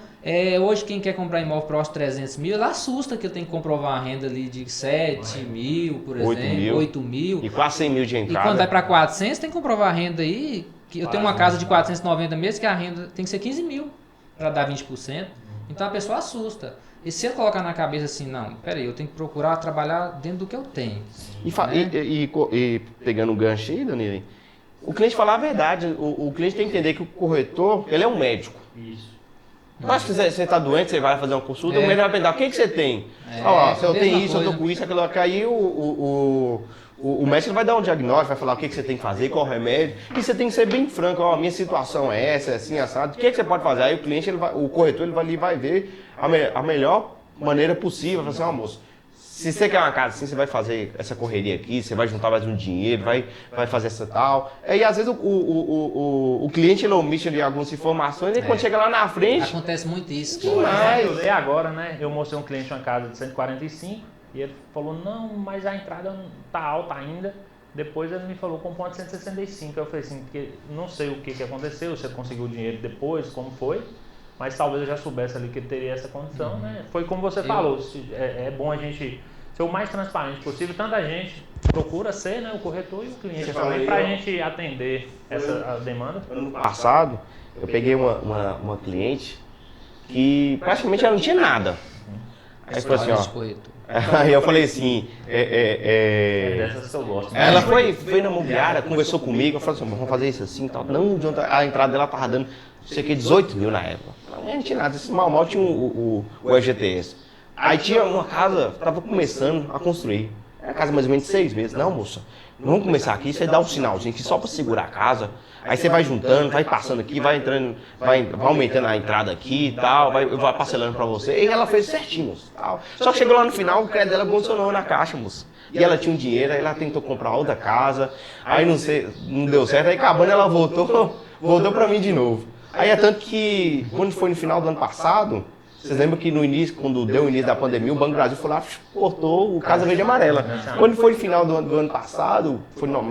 hoje quem quer comprar imóvel próximo de 300 mil, ela assusta que eu tenho que comprovar uma renda ali de 7 mil, por 8 exemplo, mil. 8 mil. E quase 100 mil de E entrada. quando vai para 400, tem que comprovar a renda aí, que eu tenho uma casa de 490 meses, que a renda tem que ser 15 mil para dar 20%. Então a pessoa assusta. E se eu colocar na cabeça assim, não, peraí, eu tenho que procurar trabalhar dentro do que eu tenho. E pegando o gancho aí, Danilo, o cliente falar a verdade. O cliente tem que entender que o corretor, ele é um médico. Isso. Mas se você está doente, você vai fazer uma consulta, o médico vai perguntar, o que você tem? Se eu mesma tenho isso, eu coisa. tô com isso, aquilo aqui, aí o médico vai dar um diagnóstico, vai falar o que você tem que fazer, qual o remédio, e você tem que ser bem franco, a minha situação é essa, é assim, assado, o que você pode fazer? Aí o cliente, o corretor, ele vai ali, vai ver a melhor maneira possível, vai falar assim, moço, se você quer uma casa assim, você vai fazer essa correria aqui, você vai juntar mais um dinheiro, vai fazer essa tal. E às vezes o cliente ele omite ali algumas informações e quando chega lá na frente... Acontece muito isso. Demais. Eu dei agora, né? Eu mostrei um cliente uma casa de 145 e ele falou, não, mas a entrada não tá alta ainda. Depois ele me falou, comprou uma de 165. Eu falei assim, porque não sei o que aconteceu, se ele conseguiu o dinheiro depois, como foi. Mas talvez eu já soubesse ali que ele teria essa condição, né? Foi como você falou, é bom a gente ser o mais transparente possível. Tanto a gente procura ser, né, o corretor e o cliente também, para a gente atender essa demanda. Ano passado, eu peguei uma cliente que praticamente ela não tinha nada. Aí falou assim, ó. Aí eu falei assim, Dessas que eu gosto. Né? ela foi na imobiliária, conversou comigo, eu falei assim, vamos fazer isso assim e tal. Não, a entrada dela tava dando, não sei o que, 18 mil na época. Não tinha nada, esse mal tinha o FGTS. Aí tinha uma casa, tava começando a construir. Era uma casa mais ou menos de 6 meses. Não, moça, vamos começar aqui, você dá um sinalzinho aqui só para segurar a casa. Aí você vai juntando, vai passando aqui, vai entrando, vai aumentando a entrada aqui e tal, vai parcelando para você. E ela fez certinho, moça. Tal. Só que chegou lá no final, o crédito dela funcionou na caixa, moça. E ela tinha um dinheiro, aí ela tentou comprar outra casa, aí não deu certo, aí acabando ela voltou para mim de novo. Aí é tanto que, quando foi no final do ano passado, vocês lembram que no início, quando deu o início da pandemia, o Banco do Brasil foi lá, cortou o Casa Verde e Amarela. Quando foi no final do ano passado, foi no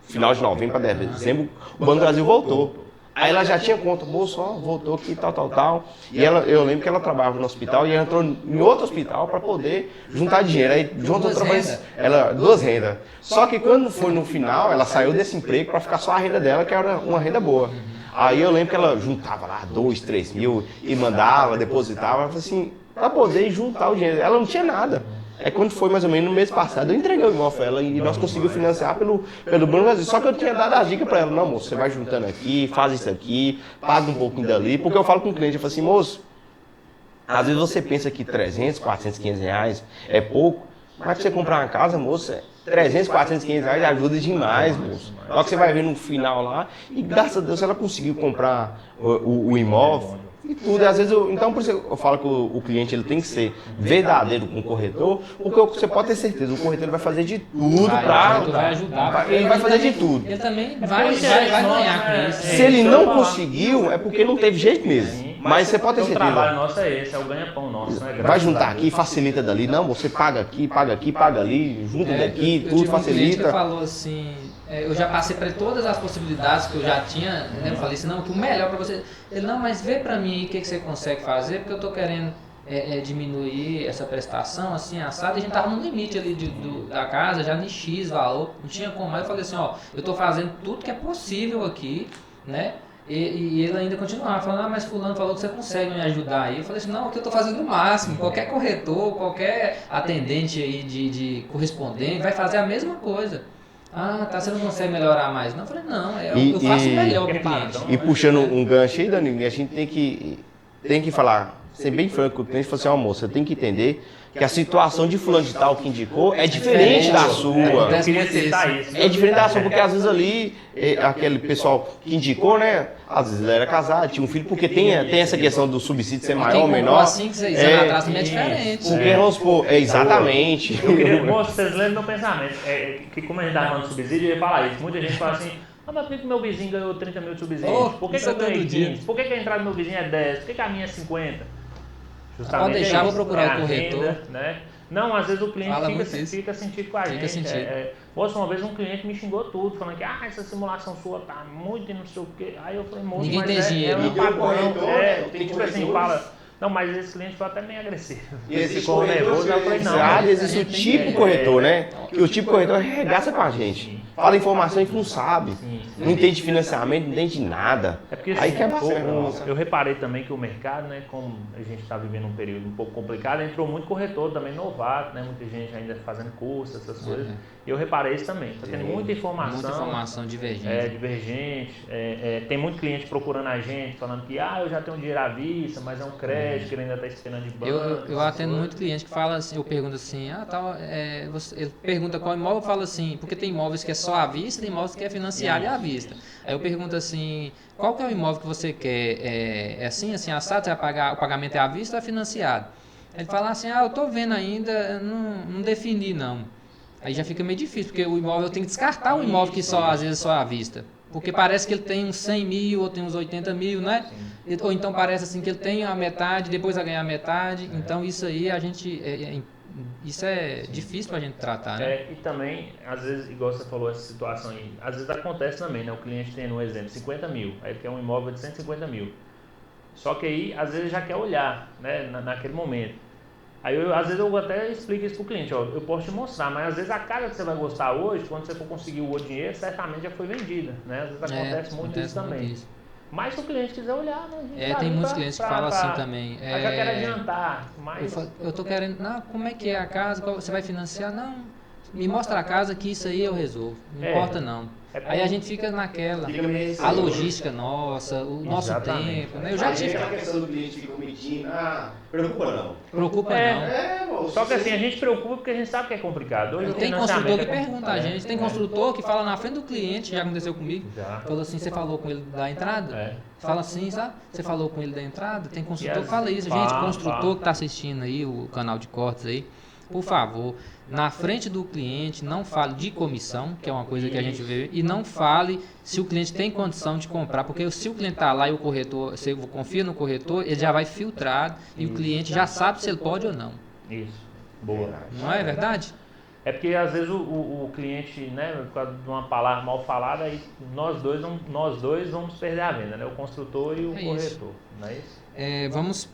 final de novembro para dezembro, o Banco do Brasil voltou. Aí ela já tinha conta, moço, ó, voltou aqui, tal. E eu lembro que ela trabalhava no hospital e ela entrou em outro hospital para poder juntar dinheiro. Aí juntou duas rendas. Só que quando foi no final, ela saiu desse emprego para ficar só a renda dela, que era uma renda boa. Aí eu lembro que ela juntava lá 2, 3 mil e mandava, depositava, ela falou assim, para poder juntar o dinheiro. Ela não tinha nada. Aí quando foi mais ou menos no mês passado, eu entreguei o imóvel para ela e nós conseguimos financiar pelo Banco Brasil. Só que eu tinha dado a dica para ela, não, moço, você vai juntando aqui, faz isso aqui, paga um pouquinho dali, porque eu falo com o cliente, eu falo assim, moço, às vezes você pensa que 300, 400, 500 reais é pouco, mas para você comprar uma casa, moço, 300, 400, 500 reais ajuda demais, moço. Olha que você vai ver no final lá, e graças a Deus ela conseguiu comprar o imóvel e tudo. Às vezes então por isso eu falo que o cliente ele tem que ser verdadeiro com o corretor, porque você pode ter certeza, o corretor ele vai fazer de tudo vai ajudar. Ele vai fazer de tudo. Ele também vai ganhar com isso. Se ele não conseguiu, é porque não teve jeito mesmo. Mas você pode ter certeza. O trabalho nosso é esse, é o ganha-pão nosso, né? Vai juntar aqui, facilita dali. Não, você paga aqui, paga ali, junta daqui, tudo facilita. Ele falou assim, eu já passei para todas as possibilidades que eu já tinha, né? Eu falei assim, não, que o melhor para você. Ele, não, mas vê para mim aí o que você consegue fazer, porque eu tô querendo diminuir essa prestação, assim, assado. A gente tava no limite ali da casa, já em X valor, não tinha como. Aí eu falei assim, ó, eu tô fazendo tudo que é possível aqui, né? E ele ainda continuava falando, mas fulano falou que você consegue me ajudar aí. Eu falei assim, não, aqui eu estou fazendo o máximo. Qualquer corretor, qualquer atendente aí de correspondente vai fazer a mesma coisa. Ah, tá, você não consegue melhorar mais. Não, eu falei, não, eu faço o melhor para o cliente. E puxando um gancho aí, Danilo, a gente tem que falar, ser bem franco com o cliente, falar assim, ó, moça, você tem que entender que a situação de fulano de tal que indicou é diferente da sua. É diferente da sua, porque às vezes ali, aquele pessoal que indicou, né? Às vezes ele era casado, tinha um filho, porque tem essa questão do subsídio ser maior ou menor. Assim que 6 anos atrás também é diferente. Porque, vamos supor, exatamente. Eu queria, moço, vocês lembram do meu pensamento, que como a gente estava falando de subsídio, eu ia falar isso. Muita gente fala assim, mas por que meu vizinho ganhou 30 mil de subsídio? Por que eu ganhei 15? Por que a entrada do meu vizinho é 10? Por que a minha é 50? Justamente pode deixar, é vou isso, procurar é o corretor. agenda, né? Não, às vezes o cliente Fala fica, muito isso. fica sentido com a Fica gente. sentido. Moço, uma vez um cliente me xingou tudo, falando que essa simulação sua tá muito e não sei o quê. Aí eu falei, moço, Ninguém mas tem dinheiro. é E um tem o padrão. corretor, né? Tem Tipo assim, corretores. fala... Não, mas esse cliente foi até meio agressivo. E Ele existe ficou corretor, nervoso, aí eu falei, não. às vezes existe o tipo corretor, né? Que o tipo corretor arregaça com a gente. Fala informação e a gente não sabe. Não entende financiamento, não entende nada. É porque Aí assim, quebra a segurança. eu reparei também que o mercado, né, como a gente está vivendo um período um pouco complicado, entrou muito corretor também novato, né, muita gente ainda fazendo curso, essas coisas. E eu reparei isso também. Está tendo muita informação. Muita informação divergente. Divergente. Tem muito cliente procurando a gente, falando que eu já tenho dinheiro à vista, mas é um crédito que ele ainda está esperando de banco. Eu atendo muito cliente que fala assim, eu pergunto assim, ele pergunta qual imóvel, eu falo assim, porque tem imóveis que é só à vista, tem imóveis que é financiado e à vista. Aí eu pergunto assim, qual que é o imóvel que você quer? É assim, assado, você vai pagar, o pagamento é à vista ou é financiado? Ele fala assim, eu tô vendo ainda, eu não defini não. Aí já fica meio difícil, porque o imóvel tem que descartar o imóvel que às vezes só à vista. Porque parece que ele tem uns 100 mil ou tem uns 80 mil, né? Ou então parece assim que ele tem a metade, depois vai ganhar a metade. Então isso aí isso é difícil pra gente tratar, né? E também, às vezes, igual você falou, essa situação aí, às vezes acontece também, né? O cliente tem, um exemplo, 50 mil, aí ele quer um imóvel de 150 mil. Só que aí, às vezes, já quer olhar, né? Naquele momento. Aí, às vezes, eu até explico isso pro cliente, eu posso te mostrar, mas às vezes a casa que você vai gostar hoje, quando você for conseguir o dinheiro, certamente já foi vendida, né? Às vezes acontece muito isso também. Mas se o cliente quiser olhar, né? Tem muitos clientes que falam assim também. Eu já quero adiantar, mas... Eu tô querendo, como é que é a casa, você vai financiar? Não, me mostra a casa que isso aí eu resolvo, não importa não. Aí a gente fica naquela, a logística nossa, o nosso tempo, né? Eu já tive... A questão do cliente fica medindo, preocupa não. Preocupa não. Só que assim, a gente preocupa porque a gente sabe que é complicado. Hoje tem construtor que pergunta a gente, tem construtor que fala na frente do cliente, já aconteceu comigo, falou assim, você falou com ele da entrada? Fala assim, sabe? Você falou com ele da entrada? Tem construtor que fala isso. Gente, construtor que está assistindo aí, o canal de cortes aí, por favor, na frente do cliente, não fale de comissão, que é uma coisa que a gente vê, e não fale se o cliente tem condição de comprar, porque se o cliente está lá e o corretor, você confia no corretor, ele já vai filtrar e o cliente já sabe se ele pode ou não. Isso, boa. Não é verdade? É porque às vezes o cliente, né, por causa de uma palavra mal falada, aí nós dois vamos perder a venda, né? O construtor e o corretor, não é isso? Vamos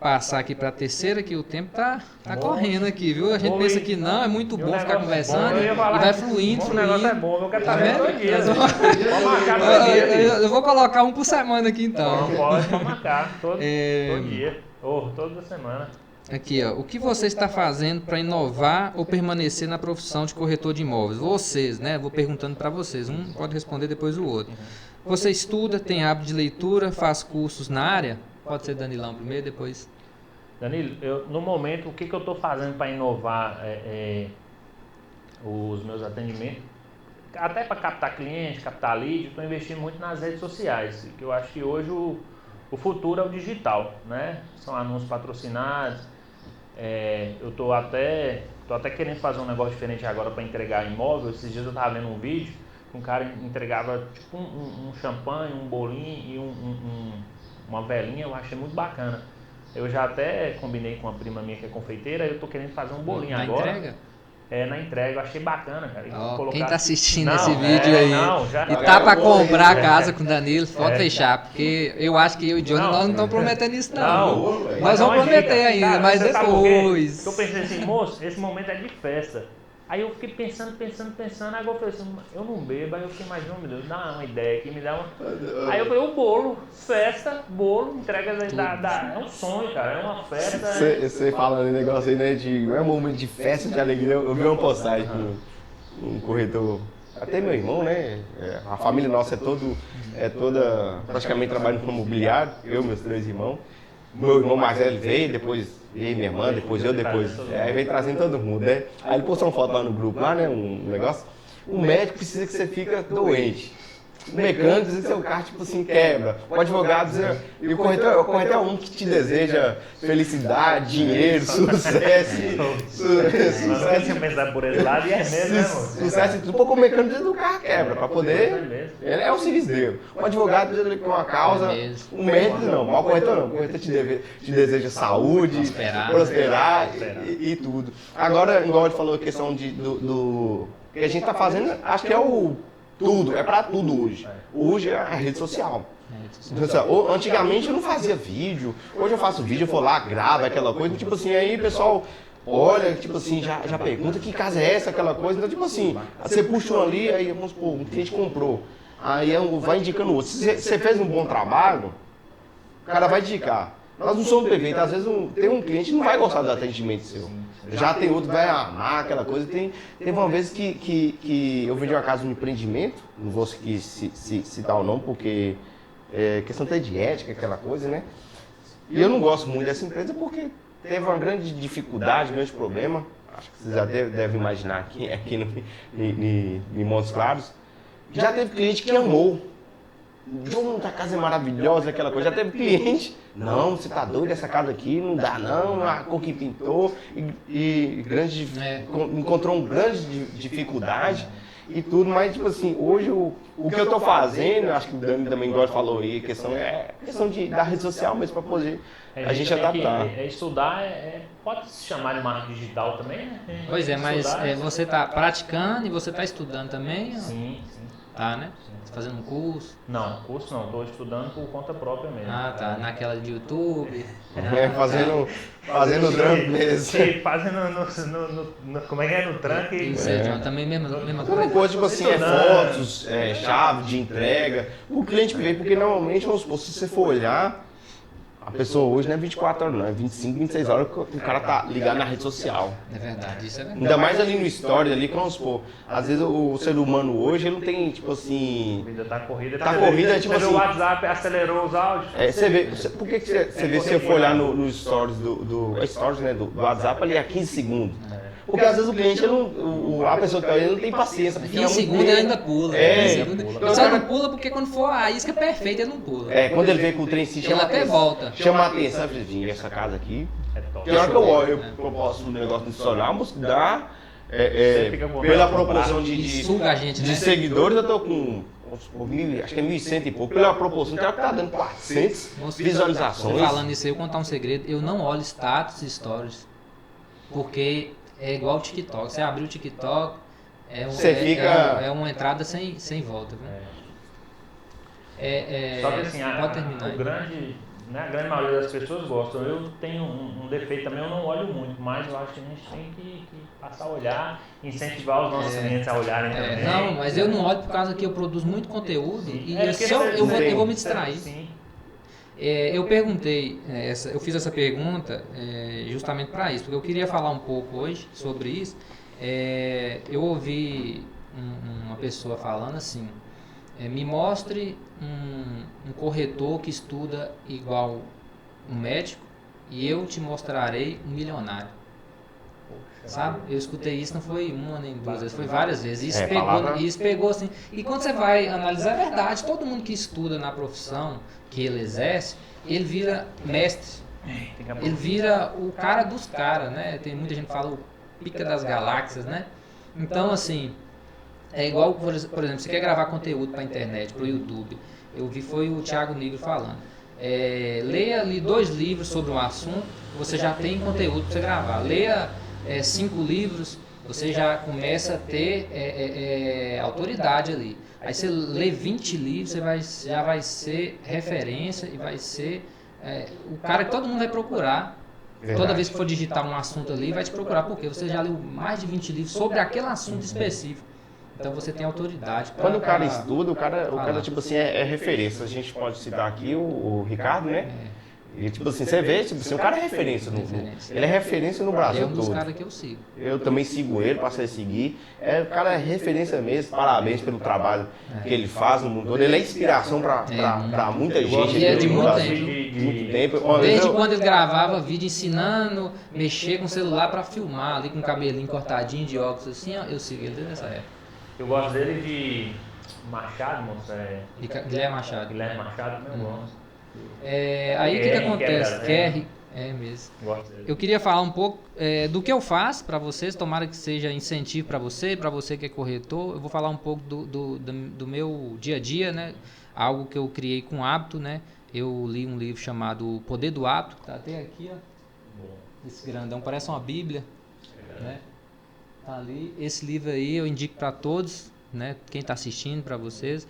passar aqui para a terceira, que o tempo tá correndo aqui, viu? A gente pensa que não, é muito bom ficar conversando e vai fluindo. O negócio é bom, eu quero estar todo dia. Eu vou colocar um por semana aqui então. Pode marcar, todo dia, ou toda semana. Aqui, ó, o que você está fazendo para inovar ou permanecer na profissão de corretor de imóveis? Vocês, né? Vou perguntando para vocês, um pode responder depois o outro. Você estuda, tem hábito de leitura, faz cursos na área? Pode ser Danilão primeiro, depois... Danilo, no momento, o que eu estou fazendo para inovar os meus atendimentos? Até para captar cliente, captar lead, estou investindo muito nas redes sociais, que eu acho que hoje o futuro é o digital, né? São anúncios patrocinados. Eu estou até querendo fazer um negócio diferente agora para entregar imóvel. Esses dias eu estava vendo um vídeo que um cara entregava tipo um champanhe, um bolinho e uma velinha. Eu achei muito bacana. Eu já até combinei com uma prima minha que é confeiteira. Eu estou querendo fazer um bolinho agora. Entrega? Na entrega, eu achei bacana, cara. Quem está assistindo esse vídeo aí e tá para comprar a casa com o Danilo, pode fechar, porque eu acho que eu e o Johnny nós não estamos prometendo isso não. Nós vamos prometer ainda, cara, mas depois. Eu pensei assim, moço, esse momento é de festa. Aí eu fiquei pensando, aí eu falei assim, eu não bebo, aí eu fiquei mais, me dá uma ideia aqui, me dá uma... Aí eu falei, o bolo, festa, bolo, entrega é um sonho, cara, é uma festa... Você falando negócio aí, né, não é um momento de festa, de alegria, eu vi uma postagem com um corretor, até meu irmão, né, a família nossa é toda praticamente trabalhando com imobiliário, eu e meus 3 irmãos, meu irmão mais velho veio, depois... E minha irmã, depois eu, aí veio trazendo todo mundo, né? Aí ele postou uma foto lá no grupo, lá, né, um negócio. O médico precisa que você fique doente. O mecânico diz que seu carro, tipo assim, quebra. O advogado diz, e o corretor é um que te deseja felicidade, dinheiro, sucesso. Não tinha pensado por esse lado e é mesmo, né, mano? Sucesso e tudo. Porque o mecânico diz que o carro quebra, pra poder... Ele é o serviço dele. O advogado diz que uma causa... O médico não, mas o corretor não. O corretor te deseja saúde, prosperar e tudo. Agora, igual ele falou, a questão do que a gente tá fazendo, acho que é o tudo, é pra tudo hoje. Hoje é a rede social. Antigamente eu não fazia vídeo, hoje eu faço vídeo, eu vou lá, gravo aquela coisa, tipo assim, aí o pessoal olha, tipo assim, já pergunta que casa é essa, aquela coisa, então tipo assim, você puxou ali, aí vamos supor, um cliente comprou, aí vai indicando o outro. Se você fez um bom trabalho, o cara vai indicar. Nós não somos perfeitos, às vezes tem um cliente que não vai gostar do atendimento seu. Já tem outro que vai amar aquela coisa. Teve uma vez que eu vendi uma casa de um empreendimento, não vou citar o nome porque é questão até de ética, aquela coisa, né? E eu não gosto muito dessa empresa porque teve uma grande dificuldade, um grande problema. Acho que vocês já devem imaginar aqui em Montes Claros. Já teve cliente que amou. A casa é maravilhosa, aquela coisa. Já teve cliente, não, você tá doido, essa casa aqui não dá não, a cor que pintou, encontrou uma grande dificuldade e tudo, mas tipo assim, hoje o que eu tô fazendo, acho que o Dani também falou aí, a questão da rede social mesmo, para poder a gente adaptar. Estudar, pode se chamar de marketing digital também, né? Pois é, mas você tá praticando e você tá estudando também? Sim. Tá, né? Fazendo um curso? Não, curso não, estou estudando por conta própria mesmo. Ah, tá. Naquela de YouTube. Fazendo trampo mesmo. Fazendo como é que é? No tranque. Isso, então, também mesma Uma coisa, tipo assim, fotos, chave de entrega. O cliente vê, porque normalmente, vamos supor, se você for olhar, a pessoa hoje não é 24 horas, não, é 25, 26 horas que o cara tá ligado na rede social. É verdade, isso é verdade. Ainda mais ali no story, ali, vamos supor, às vezes o ser humano hoje, ele não tem, tipo assim... A vida tá corrida. Tipo assim... O WhatsApp acelerou os áudios. Você vê, por que você vê, se você for olhar nos stories do WhatsApp, ali é 15 segundos. Porque às vezes o cliente, a pessoa que tá ali, não tem paciência. 15 segundos ele ainda pula. Ele só não pula porque quando for a isca perfeita ele não pula. Quando ele vê que o trem se chama ele até volta. Chama a atenção, eu falei, essa casa aqui, tem hora que eu olho, eu posto um negócio no celular, mostrar, pela proporção de seguidores, eu tô com... Acho que é 1.100 e pouco, pela proporção, tem hora que tá dando 400 visualizações. Falando isso aí, eu vou contar um segredo, eu não olho status e stories, porque é igual o TikTok, você abrir o TikTok, é uma entrada sem volta. Só que assim, pode terminar. A grande maioria das pessoas gostam. Eu tenho um defeito também, eu não olho muito, mas eu acho que a gente tem que passar a olhar, incentivar os nossos clientes a olharem também. Não, mas eu não olho por causa que eu produzo muito conteúdo e eu vou me distrair. Sim. Eu perguntei, eu fiz essa pergunta justamente para isso, porque eu queria falar um pouco hoje sobre isso. Eu ouvi uma pessoa falando assim, me mostre um corretor que estuda igual um médico e eu te mostrarei um milionário. Sabe? Eu escutei isso, não foi uma nem duas vezes, foi várias vezes. Isso pegou assim. E quando você vai analisar, é verdade, todo mundo que estuda na profissão que ele exerce, ele vira mestre. Ele vira o cara dos caras, né? Tem muita gente que fala o pica das galáxias, né? Então, assim, é igual, por exemplo, você quer gravar conteúdo para a internet, para o YouTube. Eu vi, foi o Thiago Nigro falando. Leia ali 2 livros sobre um assunto, você já tem conteúdo para você gravar. Leia 5 livros, você já começa a ter autoridade ali. Aí você lê 20 livros, você já vai ser referência e vai ser o cara que todo mundo vai procurar. Verdade. Toda vez que for digitar um assunto ali, vai te procurar, porque você já leu mais de 20 livros sobre aquele assunto específico. Então você tem autoridade para... Quando o cara estuda, o cara tipo assim, é referência. A gente pode citar aqui o Ricardo, né? E tipo assim, você vê, tipo assim, o cara é referência. Ele é referência no Brasil todo. É um dos caras que eu sigo. Eu também sigo ele, passei a seguir. O cara é referência mesmo, parabéns pelo trabalho que ele faz no mundo todo. Ele é inspiração para muita gente. E é de muito tempo. Desde quando ele gravava vídeo ensinando, mexer com o celular para filmar, ali com o cabelinho cortadinho de óculos assim, eu sigo ele desde essa época. Eu gosto dele Machado, moço, Guilherme Machado. Guilherme Machado, meu gosto. Aí o que acontece? Kerry, mesmo. Gosto dele. Eu queria falar um pouco do que eu faço para vocês, tomara que seja incentivo para você que é corretor. Eu vou falar um pouco do meu dia a dia, né? Algo que eu criei com hábito, né? Eu li um livro chamado O Poder do Hábito, que tá até aqui, ó. Esse grandão, parece uma bíblia, né? Tá ali. Esse livro aí eu indico para todos, né? Quem está assistindo, para vocês.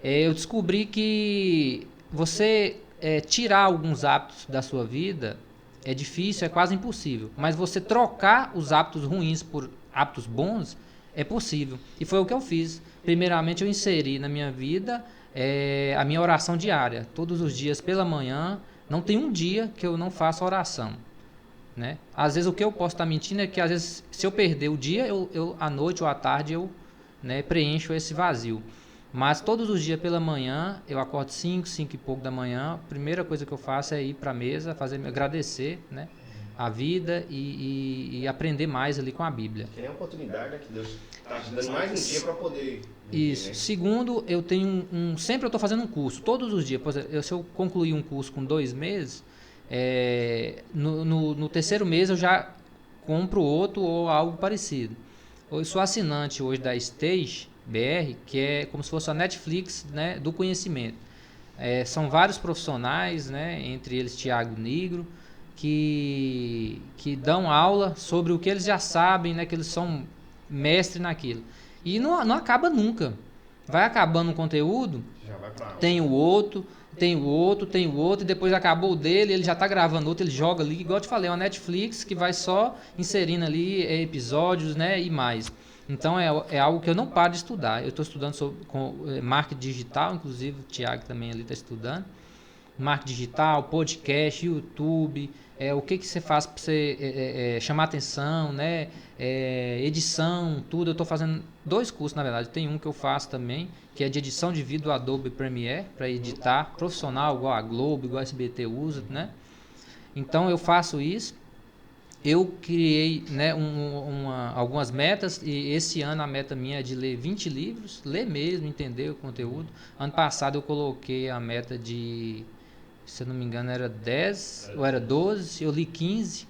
Eu descobri que você tirar alguns hábitos da sua vida é difícil, é quase impossível. Mas você trocar os hábitos ruins por hábitos bons é possível. E foi o que eu fiz. Primeiramente, eu inseri na minha vida a minha oração diária. Todos os dias pela manhã, não tem um dia que eu não faça oração. Né? Às vezes o que eu posso estar mentindo é que às vezes se eu perder o dia, eu à noite ou à tarde eu preencho esse vazio. Mas todos os dias pela manhã, eu acordo 5 e pouco da manhã, a primeira coisa que eu faço é ir para a mesa, agradecer, né, a vida e aprender mais ali com a Bíblia. Que é a oportunidade, né, que Deus está te dando mais um dia para poder... Isso. Né? Segundo, eu tenho sempre eu estou fazendo um curso, todos os dias. Por exemplo, se eu concluir um curso com 2 meses, no terceiro mês eu já compro outro ou algo parecido. Eu sou assinante hoje da Stage BR, que é como se fosse a Netflix, né, do conhecimento. São vários profissionais, né, entre eles Tiago Nigro, que dão aula sobre o que eles já sabem, né, que eles são mestres naquilo. E não acaba nunca. Vai acabando o conteúdo, tem o outro, e depois acabou o dele, ele já está gravando outro, ele joga ali, igual eu te falei, é uma Netflix que vai só inserindo ali episódios, né, e mais. Então é algo que eu não paro de estudar. Eu estou estudando sobre marketing digital, inclusive o Thiago também ali está estudando. Marketing digital, podcast, YouTube, o que você faz para você chamar atenção, né? Edição, tudo. Eu estou fazendo 2 cursos, na verdade. Tem um que eu faço também, que é de edição de vídeo do Adobe Premiere, para editar profissional, igual a Globo, igual a SBT usa, né? Então eu faço isso. Eu criei, né, algumas metas e esse ano a meta minha é de ler 20 livros, ler mesmo, entender o conteúdo. Ano passado eu coloquei a meta de, se eu não me engano, era 10 ou era 12, eu li 15,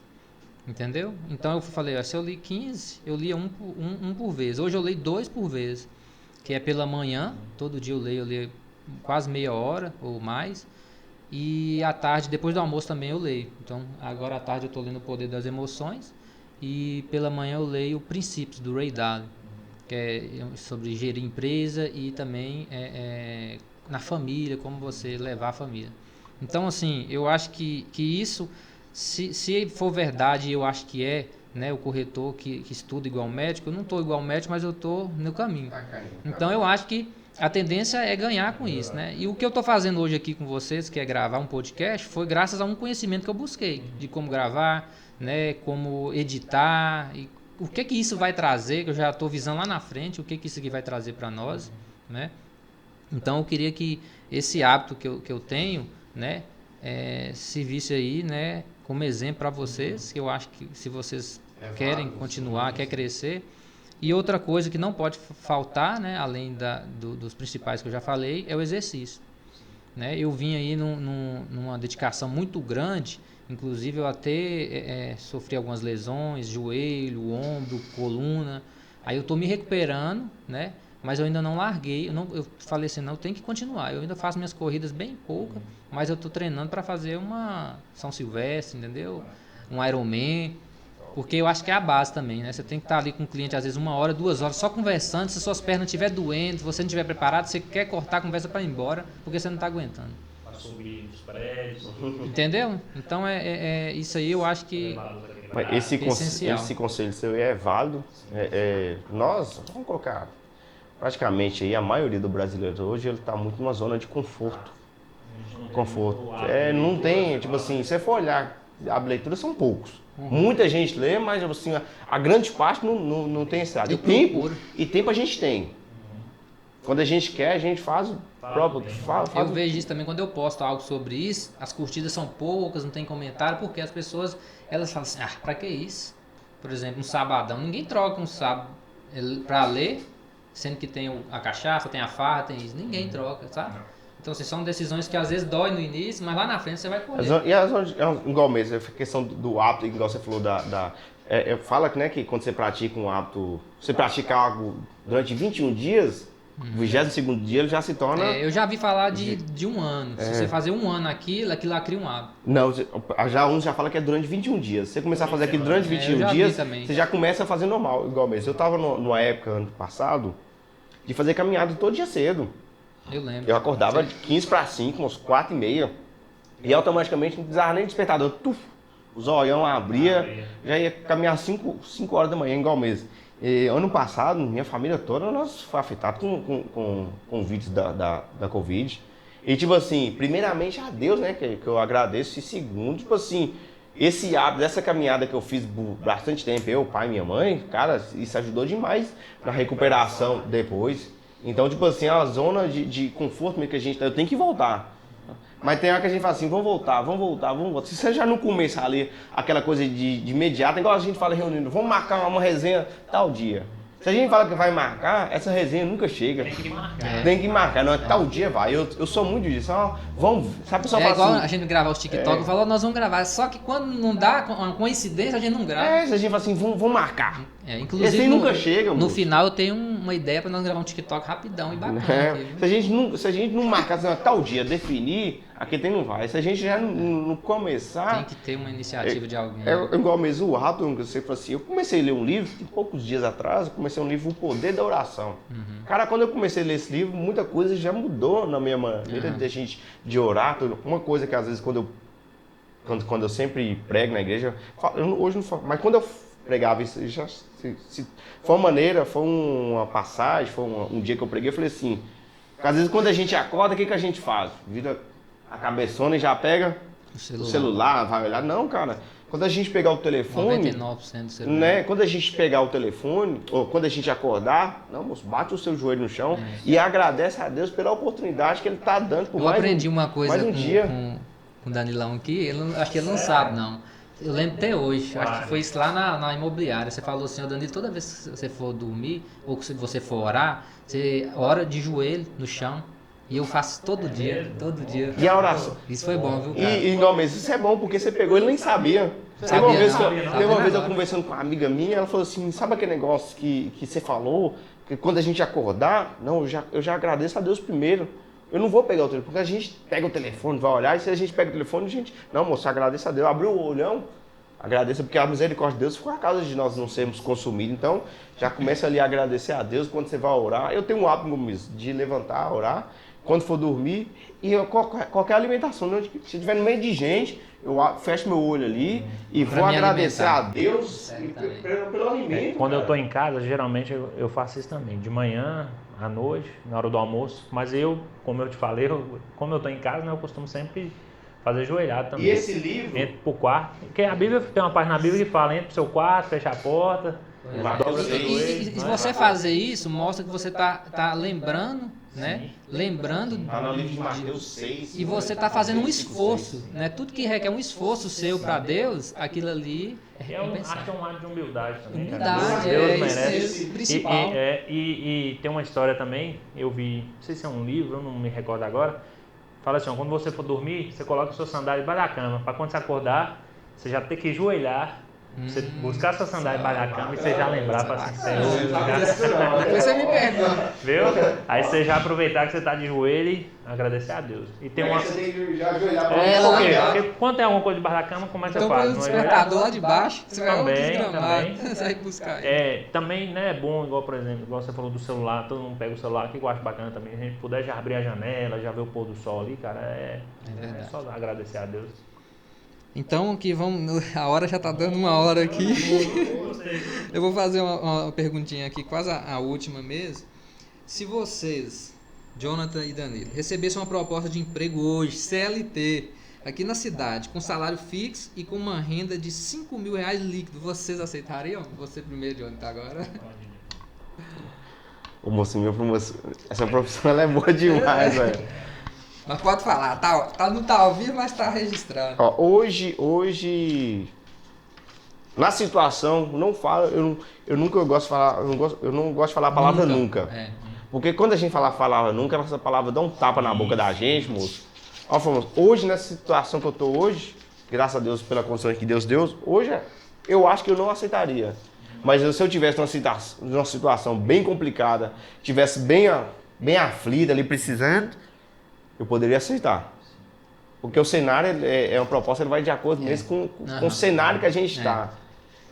entendeu? Então eu falei, se eu li 15, eu lia um por vez. Hoje eu leio 2 por vez, que é pela manhã, todo dia eu leio quase meia hora ou mais. E à tarde, depois do almoço também eu leio. Então, agora à tarde eu estou lendo O Poder das Emoções. E pela manhã eu leio Princípios, do Ray Dalio, que é sobre gerir empresa e também na família, como você levar a família. Então, assim, eu acho que isso, se for verdade, eu acho que né, o corretor que estuda igual médico, eu não estou igual médico, mas eu estou no caminho. Então, eu acho que a tendência é ganhar com isso, né? E o que eu estou fazendo hoje aqui com vocês, que é gravar um podcast, foi graças a um conhecimento que eu busquei, de como gravar, né? Como editar, e o que isso vai trazer, que eu já estou visando lá na frente, o que isso aqui vai trazer para nós, né? Então eu queria que esse hábito que eu tenho, né? Servisse aí, né? Como exemplo para vocês, que eu acho que se vocês querem continuar, quer crescer. E outra coisa que não pode faltar, né, além dos principais que eu já falei, é o exercício. Né? Eu vim aí numa dedicação muito grande, inclusive eu até sofri algumas lesões, joelho, ombro, coluna. Aí eu estou me recuperando, né? Mas eu ainda não larguei. Eu falei assim, não, eu tenho que continuar. Eu ainda faço minhas corridas bem poucas, mas eu estou treinando para fazer uma São Silvestre, entendeu? Um Ironman. Porque eu acho que é a base também, né? Você tem que estar ali com o cliente, às vezes 1 hora, 2 horas, só conversando. Se suas pernas estiverem doendo, se você não estiver preparado, você quer cortar a conversa para ir embora, porque você não está aguentando. Para subir os prédios. Entendeu? Então, isso aí eu acho que Mas esse conselho seu é válido. Nós, vamos colocar, praticamente aí, a maioria do brasileiro hoje, ele está muito numa zona de conforto. Não tem, tipo assim, se você for olhar, a leitura são poucos. Muita gente lê, mas assim, a grande parte não tem esse lado. E tempo a gente tem. Quando a gente quer, a gente faz o próprio. Eu vejo isso também quando eu posto algo sobre isso, as curtidas são poucas, não tem comentário, porque as pessoas elas falam assim, pra que isso? Por exemplo, um sabadão, ninguém troca um sábado pra ler sendo que tem a cachaça, tem a farra, tem isso. Ninguém troca, sabe? Então, assim, são decisões que às vezes dói no início, mas lá na frente você vai colher. E igual mesmo, a questão do hábito, igual você falou fala que, né, que quando você pratica um hábito, você pratica algo durante 21 dias, o 22º dia ele já se torna... eu já vi falar de um ano. Se você fazer um ano aquilo lá cria um hábito. Não, uns já fala que é durante 21 dias. Se você começar a fazer aquilo durante 21 dias, você já começa a fazer normal, igual mesmo. Eu tava numa época, ano passado, de fazer caminhada todo dia cedo. Eu lembro. Eu acordava de 15 para 5, umas 4h30, e automaticamente não precisava nem despertador. O zoião abria, já ia caminhar 5 horas da manhã, igual mesmo. E, ano passado, minha família toda, nós foi afetado com o vírus da Covid. E tipo assim, primeiramente a Deus, né, que eu agradeço, e segundo, tipo assim, esse hábito, essa caminhada que eu fiz por bastante tempo, eu, pai e minha mãe, cara, isso ajudou demais na recuperação depois. Então, tipo assim, é uma zona de conforto mesmo que a gente tá, eu tenho que voltar. Mas tem hora que a gente fala assim, vamos voltar. Se você já não começar ali aquela coisa de imediato, igual a gente fala reunindo, vamos marcar uma resenha tal dia. Se a gente fala que vai marcar, essa resenha nunca chega. Tem que marcar, não é tal dia vai. Eu sou muito disso. Vamos, sabe, pessoal fala igual assim, a gente gravar os TikTok, eu falo, nós vamos gravar. Só que quando não dá, uma coincidência, a gente não grava. se a gente fala assim, vamos marcar. Inclusive, esse nunca chega, no moço. final eu tenho uma ideia pra nós gravar um TikTok rapidão e bacana. Aqui, se a gente não marcar assim, tal dia, definir, aqui não vai. Se a gente já não começar... Tem que ter uma iniciativa de alguém. É igual mesmo o rápido que você falou assim, eu comecei a ler um livro, tem poucos dias atrás, eu comecei um livro, O Poder da Oração. Cara, quando eu comecei a ler esse livro, muita coisa já mudou na minha maneira de orar. Uma coisa que às vezes quando eu sempre prego na igreja, hoje não falo, mas quando eu pregava isso, foi uma maneira, foi uma passagem, foi um dia que eu preguei, eu falei assim, às vezes quando a gente acorda, o que a gente faz? Vira a cabeçona e já pega o celular, vai olhar. Não, cara, quando a gente pegar o telefone, 99% do celular. né? Quando a gente pegar o telefone, ou quando a gente acordar, não, moço, bate o seu joelho no chão e agradece a Deus pela oportunidade que ele está dando por mais um dia. Eu aprendi uma coisa com o Danilão aqui, acho que ele não sabe, não. Eu lembro até hoje, acho que foi isso lá na imobiliária. Você falou assim, Danilo, toda vez que você for dormir, ou que você for orar, você ora de joelho no chão. E eu faço todo dia. E a oração? Isso foi bom, viu, cara? E não, mas isso é bom, porque você pegou, ele nem sabia. Teve uma vez eu conversando com uma amiga minha, ela falou assim, sabe aquele negócio que você falou, que quando a gente acordar, não, eu já agradeço a Deus primeiro. Eu não vou pegar o telefone, porque a gente pega o telefone, vai olhar, e se a gente pega o telefone, a gente... Não, moço, agradeça a Deus. Abriu o olhão, agradeça, porque a misericórdia de Deus foi a causa de nós não sermos consumidos. Então, já começa ali a agradecer a Deus quando você vai orar. Eu tenho um hábito de levantar, orar, quando for dormir, e qualquer alimentação, se estiver no meio de gente, eu fecho meu olho ali e vou agradecer a Deus pelo alimento. Quando eu estou em casa, geralmente eu faço isso também, de manhã, à noite, na hora do almoço, mas como eu te falei, como eu estou em casa, né, eu costumo sempre fazer joelhado também. E esse livro? Entra pro quarto, porque a Bíblia tem uma página na Bíblia que fala, entra pro seu quarto, fecha a porta, dobra seu joelho. E se você fazer isso, mostra que você tá lembrando, né? Lembrando. Está no livro de Mateus 6. E você está fazendo um esforço, né? Tudo que requer um esforço seu para Deus, aquilo ali é recompensado. Acho que é um ato de humildade também. Humildade, Deus merece. Isso é principal. E tem uma história também, eu vi, não sei se é um livro, eu não me recordo agora. Fala assim, ó, quando você for dormir, você coloca o seu sandália debaixo da cama, para quando você acordar, você já ter que ajoelhar. Você buscar sua sandália debaixo da cama e você já lembrar para assim, Senhor. Depois você me perdoa. Viu? Aí você já aproveitar que você está de joelho e agradecer a Deus. E tem uma. Você tem que já ajoelhar Porque quando tem alguma coisa debaixo da cama, como é que você então, faz? Então, põe o despertador lá de baixo, você vai também. Você vai buscar ele. Também, né, é bom, igual, por exemplo, igual você falou do celular, todo mundo pega o celular, que eu acho bacana também. A gente puder já abrir a janela, já ver o pôr do sol ali, cara, é só agradecer a Deus. Então, aqui vamos. A hora já tá dando 1 hora aqui. Eu vou fazer uma perguntinha aqui, quase a última mesmo. Se vocês, Jonathan e Danilo, recebessem uma proposta de emprego hoje, CLT, aqui na cidade, com salário fixo e com uma renda de R$5.000 líquido, vocês aceitariam? Você primeiro, Jonathan, agora. Ô moço, essa profissão ela é boa demais, velho. Mas pode falar, não tá ao vivo, mas tá registrado. Ó, hoje Na situação, não fala, eu nunca gosto de falar, eu não gosto de falar a palavra nunca. Porque quando a gente fala a palavra nunca, essa palavra dá um tapa na boca da gente, moço. Ó, famoso, hoje, nessa situação que eu tô hoje, graças a Deus pela condição que Deus deu, hoje eu acho que eu não aceitaria. Mas se eu tivesse numa situação bem complicada, tivesse bem aflita ali, precisando, eu poderia aceitar. Porque o cenário é uma proposta, ele vai de acordo mesmo com o cenário que a gente está.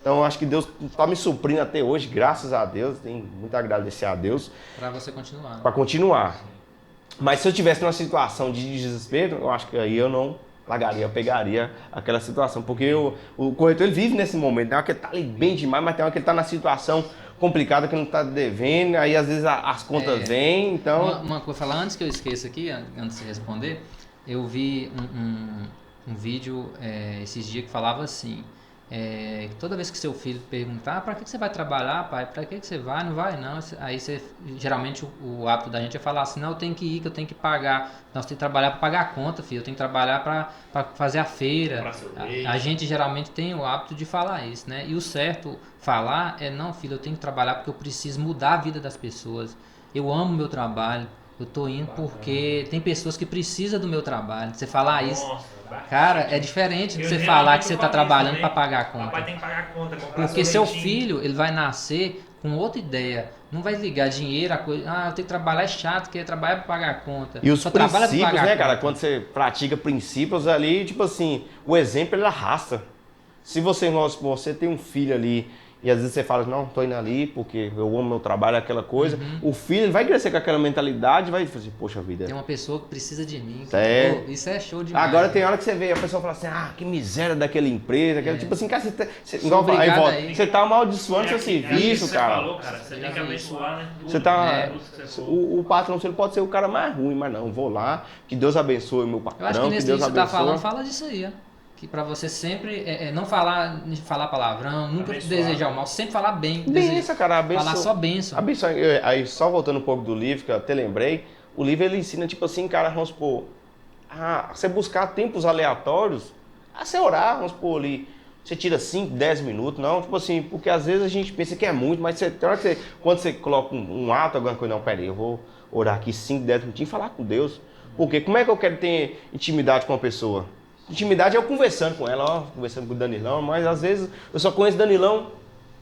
Então, eu acho que Deus está me suprindo até hoje, graças a Deus. Tenho muito a agradecer a Deus. Para você continuar. Para continuar. Mas se eu tivesse numa situação de desespero, eu acho que aí eu não largaria, eu pegaria aquela situação. Porque o corretor, ele vive nesse momento. Tem hora que ele está ali bem demais, mas tem hora que ele está na situação complicada, que não está devendo. Aí, às vezes, as contas vêm, então... Uma coisa, falar antes que eu esqueça aqui, antes de responder, eu vi um vídeo esses dias que falava assim... toda vez que seu filho perguntar para que você vai trabalhar, pai, para que você vai, não vai não, aí você, geralmente o hábito da gente é falar assim, não, eu tenho que ir, que eu tenho que pagar, nós temos que trabalhar para pagar a conta, filho, eu tenho que trabalhar para fazer a feira, a gente geralmente tem o hábito de falar isso, né, e o certo falar é, não, filho, eu tenho que trabalhar porque eu preciso mudar a vida das pessoas, eu amo meu trabalho, eu tô indo porque tem pessoas que precisam do meu trabalho, você falar isso... Cara, é diferente de você falar que você está trabalhando para pagar a conta. Papai tem que pagar a conta, porque seu filho, ele vai nascer com outra ideia. Não vai ligar dinheiro, a coisa. Ah, eu tenho que trabalhar, é chato, quer trabalhar para pagar a conta. E os princípios, né, cara? Quando você pratica princípios ali, tipo assim, o exemplo ele arrasta. Se você tem um filho ali e às vezes você fala, não, tô indo ali porque eu amo meu trabalho, aquela coisa. O filho ele vai crescer com aquela mentalidade e vai fazer, poxa vida. Tem uma pessoa que precisa de mim. Isso é show demais. Agora tem hora que você vê, a pessoa fala assim, que miséria daquela empresa. Tipo assim, cara, você tá amaldiçoando seu serviço, cara. Você falou, cara. Você tem que abençoar, né? Você tá, o patrão, você pode ser o cara mais ruim, mas não, vou lá, que Deus abençoe o meu patrão, eu acho que nesse Deus que você abençoe. tá falando, fala disso aí, ó. Que pra você sempre não falar palavrão, nunca desejar o mal, sempre falar bem. Benção, cara, abençoa. Falar só benção. Abençoa. Aí, só voltando um pouco do livro, que eu até lembrei, o livro ele ensina, tipo assim, cara, vamos supor, você buscar tempos aleatórios, você orar, vamos supor ali, você tira 5, 10 minutos, não, tipo assim, porque às vezes a gente pensa que é muito, mas quando você coloca um ato, alguma coisa, não, peraí, eu vou orar aqui 5, 10 minutinhos e falar com Deus. Porque como é que eu quero ter intimidade com uma pessoa? Intimidade é eu conversando com ela, conversando com o Danilão, mas às vezes eu só conheço Danilão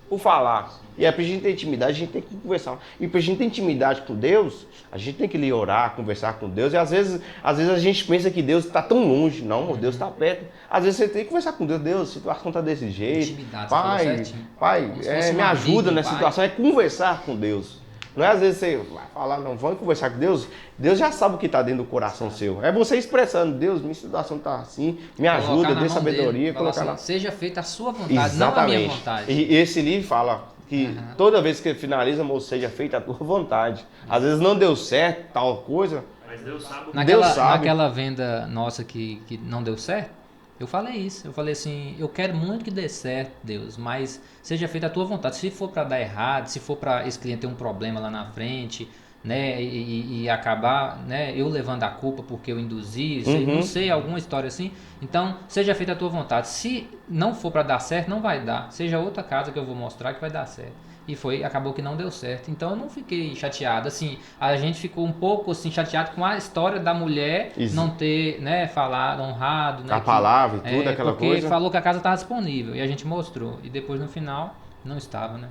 por falar. E pra gente ter intimidade, a gente tem que conversar. E pra gente ter intimidade com Deus, a gente tem que ir orar, conversar com Deus. E às vezes a gente pensa que Deus está tão longe. Não, Deus está perto. Às vezes você tem que conversar com Deus. Deus, a situação está desse jeito. Intimidade, pai, me ajuda nessa situação. É conversar com Deus. Não é às vezes você vai falar, não, vamos conversar com Deus. Deus já sabe o que está dentro do coração seu. É você expressando, Deus, minha situação está assim, me ajuda, dê sabedoria. Colocar assim, seja feita a sua vontade, não a minha vontade. E esse livro fala que toda vez que ele finaliza, moço, seja feita a tua vontade. Às vezes não deu certo, tal coisa. Mas Deus sabe. Deus sabe. Naquela venda nossa que não deu certo, eu falei isso. Eu falei assim, eu quero muito que dê certo, Deus, mas seja feita a tua vontade. Se for para dar errado, se for para esse cliente ter um problema lá na frente, né, e acabar, né, eu levando a culpa porque eu induzi, não sei, alguma história assim. Então, seja feita a tua vontade. Se não for para dar certo, não vai dar. Seja outra casa que eu vou mostrar que vai dar certo. E acabou que não deu certo. Então eu não fiquei chateado. Assim, a gente ficou um pouco assim, chateado com a história da mulher não ter, né, falado, honrado, né, a palavra e tudo, aquela porque coisa. Porque falou que a casa estava disponível e a gente mostrou. E depois no final não estava, né?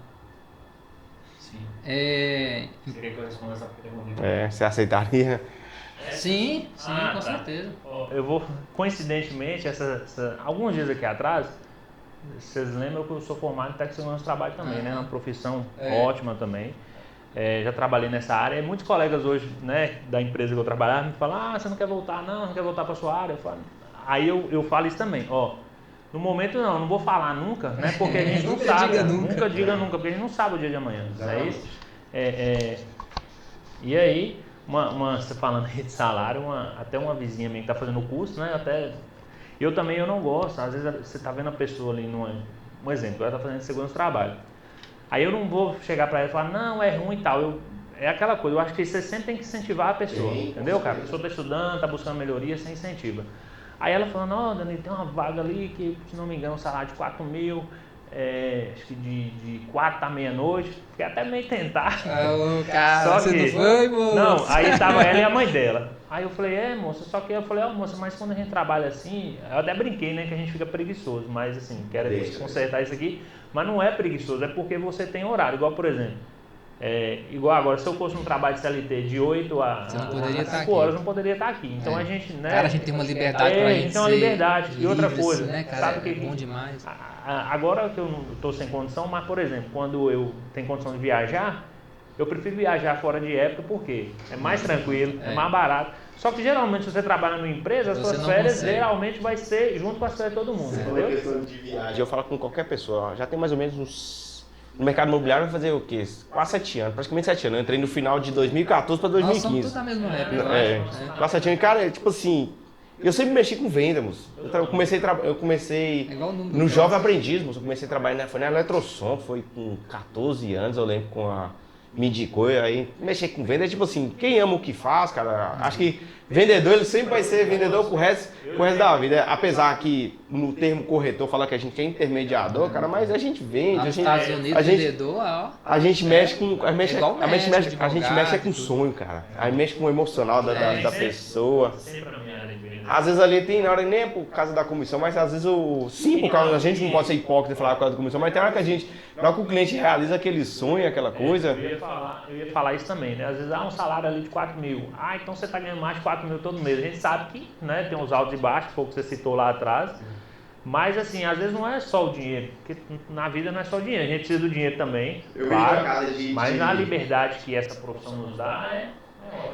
Sim. Você queria que eu respondesse essa pergunta? Você aceitaria? Sim, com certeza. Eu vou, coincidentemente, alguns dias aqui atrás, vocês lembram que eu sou formado em técnico de segurança do trabalho também, né? Uma profissão ótima também. Já trabalhei nessa área e muitos colegas hoje, né, da empresa que eu trabalhava me falam, você não quer voltar, não quer voltar para sua área. Aí eu falo isso também, no momento não vou falar nunca, né? Porque a gente não sabe, nunca diga nunca, porque a gente não sabe o dia de amanhã, não é isso? E aí, você falando aí de salário, até uma vizinha minha que está fazendo o curso, né? Eu também não gosto, às vezes você está vendo a pessoa ali, um exemplo, ela está fazendo segurança do trabalho. Aí eu não vou chegar para ela e falar, não, é ruim e tal. É aquela coisa, eu acho que você sempre tem que incentivar a pessoa, entendeu, cara? A pessoa está estudando, está buscando melhoria, você incentiva. Aí ela falando, Danilo, tem uma vaga ali que, se não me engano, um salário de 4 mil, acho que de 4 à meia-noite, fiquei até meio tentado. Cara, Só você que, não foi, moço? não, aí tava ela e a mãe dela. Aí eu falei, moça, só que eu falei, moça, mas quando a gente trabalha assim, eu até brinquei, né, que a gente fica preguiçoso, mas assim, quero consertar isso aqui, mas não é preguiçoso, é porque você tem horário, igual por exemplo, igual agora, se eu fosse um trabalho de CLT de 8 a 5 horas, eu não poderia estar aqui. Então a gente, né? Cara, a gente tem uma liberdade pra a gente tem uma liberdade. E outra coisa, né, cara, sabe que é bom demais. Agora que eu não estou sem condição, mas por exemplo, quando eu tenho condição de viajar, eu prefiro viajar fora de época porque é mais tranquilo, é mais barato. Só que geralmente se você trabalha numa empresa, as suas férias geralmente vai ser junto com as férias de todo mundo, entendeu? Questão de viagem, eu falo com qualquer pessoa, já tem mais ou menos uns... No mercado imobiliário vai fazer o quê? Quase 7 anos, praticamente 7 anos. Eu entrei no final de 2014 para 2015. Nós somos tudo na mesma época, quase 7 anos. Cara, tipo assim, eu sempre mexi com venda, moço. Eu comecei no Jovem Aprendiz, moço. Eu comecei a trabalhar na Eletrosom, foi com 14 anos, eu lembro, com a... Me indicou, aí mexer com venda, tipo assim, quem ama o que faz, cara, acho que vendedor, ele sempre vai ser vendedor pro resto da vida, apesar que no termo corretor fala que a gente é intermediador, cara, mas a gente vende, nos Estados Unidos, vendedor, ó. A gente mexe com, a gente mexe com sonho, cara, aí mexe com o emocional da pessoa. Às vezes ali tem, na hora nem é por causa da comissão, mas às vezes por causa a gente não pode ser hipócrita e falar por causa da comissão, mas tem hora que na hora que o cliente realiza aquele sonho, aquela coisa. Eu ia falar isso também, né? Às vezes um salário ali de 4 mil. Então você está ganhando mais de 4 mil todo mês. A gente sabe que, né, tem uns altos e baixos, foi o que você citou lá atrás. Mas assim, às vezes não é só o dinheiro, porque na vida não é só o dinheiro, a gente precisa do dinheiro também, claro, mas na liberdade que essa profissão nos dá,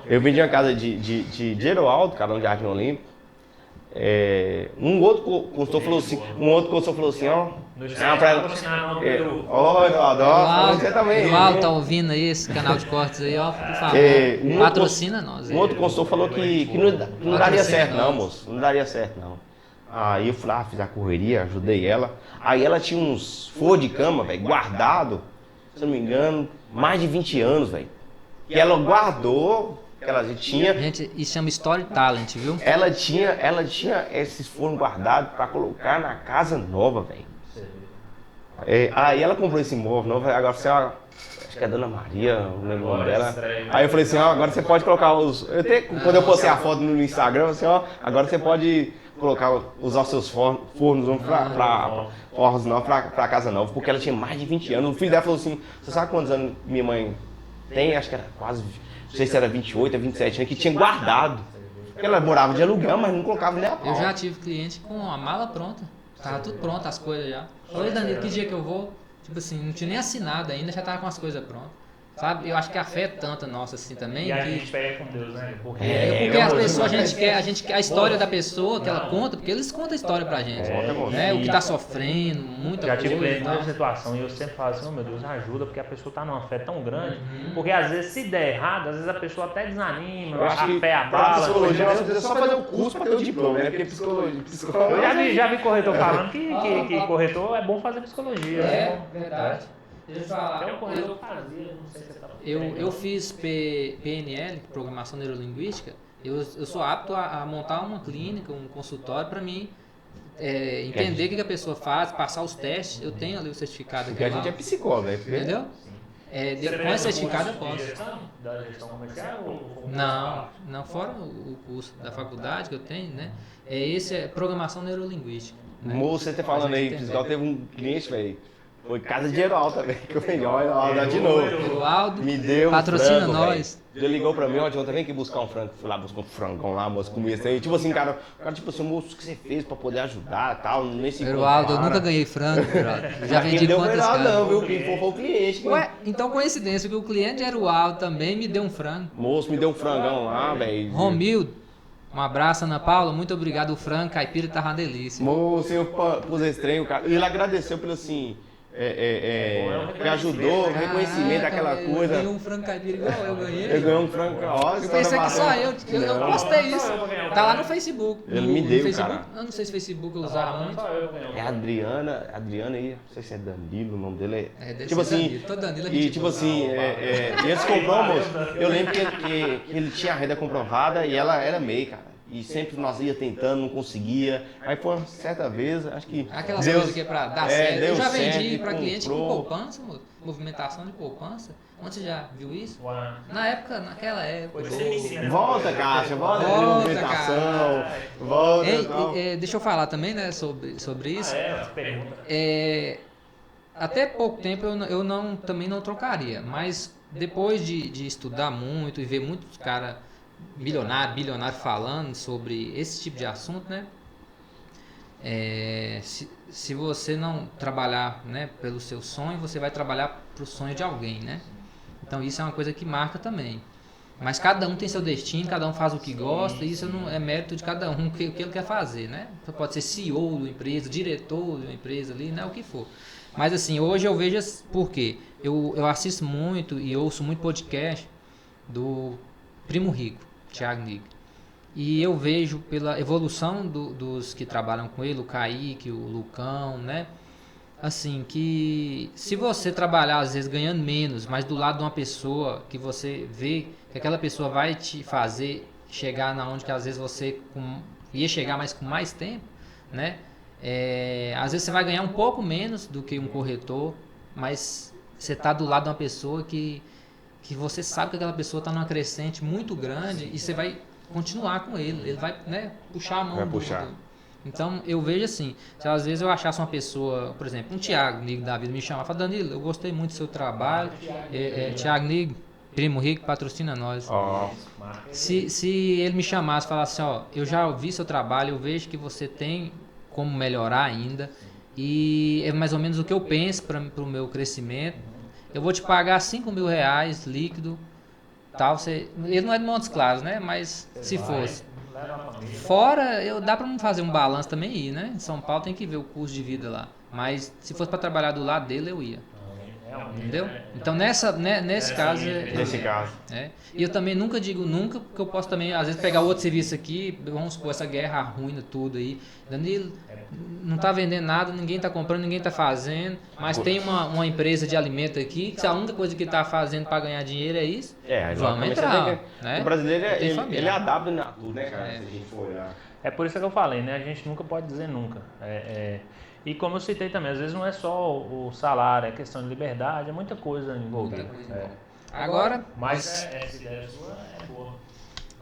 Eu vendi uma casa de Geraldo, cara, no Jardim Olímpico. Um outro consultor falou assim, ó. Adoro, você também. Eduardo, tá ouvindo aí esse canal de cortes aí, ó, por favor. Patrocina nós. Um outro consultor falou que não daria certo, não, moço. Não daria certo, não. Aí eu fui lá, fiz a correria, ajudei ela. Aí ela tinha uns forros de cama, velho, guardado, se eu não me engano, mais de 20 anos, velho. E ela guardou. Ela tinha. Gente, isso chama Story Talent, viu? Ela tinha esses fornos guardados para colocar na casa nova, velho. Aí ela comprou esse imóvel novo, agora você, acho que é a Dona Maria, não lembro o nome dela. Aí eu falei assim, agora você pode colocar quando eu postei a foto no Instagram, assim, agora você pode usar os seus fornos para casa nova, porque ela tinha mais de 20 anos. O filho dela falou assim, você sabe quantos anos minha mãe tem? Acho que era quase... Não sei se era 28 ou 27 anos, que tinha guardado. Porque ela morava de aluguel, mas não colocava nem a pau. Eu já tive cliente com a mala pronta. Tava tudo pronto, as coisas já. Oi, Danilo, que dia que eu vou? Tipo assim, não tinha nem assinado ainda, já tava com as coisas prontas. Sabe? Eu acho que a fé é tanta nossa assim também. E a gente pega com Deus, né? Porque as pessoas, a gente quer a história da pessoa que ela conta, porque eles contam a história pra gente. Né? O que tá sofrendo, muita coisa. Já tive cliente nessa situação e eu sempre falo assim, meu Deus, ajuda, porque a pessoa tá numa fé tão grande. Porque às vezes se der errado, às vezes a pessoa até desanima, a fé abala. Psicologia, você precisa só fazer o curso pra ter o diploma, né? Porque psicologia. Eu já vi corretor falando que corretor é bom fazer psicologia. Verdade. Deixa eu falar. Eu fiz PNL, Programação Neurolinguística. Eu sou apto a montar uma clínica, um consultório para mim entender o que a pessoa faz, passar os testes. Eu tenho ali o certificado aqui. Porque a gente é psicólogo, né? Entendeu? Com esse certificado eu posso. Da gestão comercial? Não, fora o curso da faculdade que eu tenho, né? Esse é Programação Neurolinguística. Né? Moço, você tá falando aí, psicólogo, teve um cliente, velho. Foi casa de Geraldo também, que eu vendi. Olha, de novo. Geraldo, me deu patrocina frango, nós. Ele ligou pra mim, ontem vem aqui buscar um frango. Fui lá buscar um frangão lá, moço, comi assim. Tipo assim, cara, tipo assim, moço, o que você fez pra poder ajudar e tal, nesse Geraldo, eu nunca ganhei frango, Geraldo. Eu já vendi quantas caras. Não, viu? Quem foi o cliente. Ué, então coincidência, que o cliente de Geraldo também me deu um frango. Moço, me deu um frangão lá, velho. Romildo. Um abraço, Ana Paula, muito obrigado. O frango caipira tava uma delícia. Moço, eu pus estranho, cara. Ele agradeceu pelo assim. Me ajudou, reconhecimento daquela coisa. Eu ganhei um frango caipira igual eu ganhei. Eu ganhei um frango, ó. Eu pensei que só eu postei isso. Tá lá no Facebook. Ele me deu, Facebook, cara. Eu não sei se o Facebook eu usava muito. É a Adriana aí, não sei se é Danilo, o nome dele é. Deve tipo ser assim, Danilo. Todo Danilo e tipo assim, e eles comprou, moço. Eu lembro que ele tinha a renda comprovada e ela era MEI, cara. e sempre nós ia tentando, não conseguia. Aí foi uma certa vez, acho que Aquelas coisas que é pra dar certo. Eu deu já vendi certo, pra cliente com comprou. poupança, movimentação de poupança. Onde você já viu isso? Uau. Naquela época. Você me ensina. Volta, Caixa, volta, Volta, movimentação, volta. Ei, tal. deixa eu falar também, né, sobre isso. Pergunta. Até pouco tempo eu também não trocaria, mas depois de estudar muito e ver muitos caras bilionário falando sobre esse tipo de assunto, né? Se você não trabalhar, né, pelo seu sonho, você vai trabalhar pro sonho de alguém, né? Então isso é uma coisa que marca também. Mas cada um tem seu destino, cada um faz o que gosta, e isso não é mérito de cada um, o que ele quer fazer, né? Você pode ser CEO de uma empresa, diretor de uma empresa ali, né? O que for. Mas assim, hoje eu vejo por quê? Eu assisto muito e ouço muito podcast do Primo Rico, Thiago Nigro. E eu vejo pela evolução dos que trabalham com ele, o Kaique, o Lucão, né? Assim, que se você trabalhar às vezes ganhando menos, mas do lado de uma pessoa que você vê que aquela pessoa vai te fazer chegar na onde que às vezes você ia chegar, mas com mais tempo, né? Às vezes você vai ganhar um pouco menos do que um corretor, mas você está do lado de uma pessoa que você sabe que aquela pessoa está numa crescente muito grande e você vai continuar com ele vai, né, puxar a mão. Vai puxar. Então eu vejo assim, se às vezes eu achasse uma pessoa, por exemplo, um Thiago Nigro da vida me chamar e falar, Danilo, eu gostei muito do seu trabalho, Thiago Nigro, Primo Rico, patrocina nós. Se ele me chamasse e falasse, eu já ouvi seu trabalho, eu vejo que você tem como melhorar ainda e é mais ou menos o que eu penso para o meu crescimento, eu vou te pagar R$5.000 líquido, tal, ele não é de Montes Claros, né, mas se fosse. Fora, dá para não fazer um balanço também ir, né? Em São Paulo tem que ver o custo de vida lá. Mas se fosse para trabalhar do lado dele, eu ia. Entendeu? Então nesse caso. Nesse caso. E eu também nunca digo nunca, porque eu posso também, às vezes, pegar outro serviço aqui, vamos supor, essa guerra arruina tudo aí. Danilo, não tá vendendo nada, ninguém tá comprando, ninguém tá fazendo, mas tem uma empresa de alimento aqui, que a única coisa que tá fazendo para ganhar dinheiro é isso. Vamos entrar. Né? O brasileiro, ele adapta a tudo, né, cara? Se a gente for olhar. É por isso que eu falei, né? A gente nunca pode dizer nunca. E como eu citei também, às vezes não é só o salário, é questão de liberdade, é muita coisa envolvida. Agora, mas essa ideia sua é boa.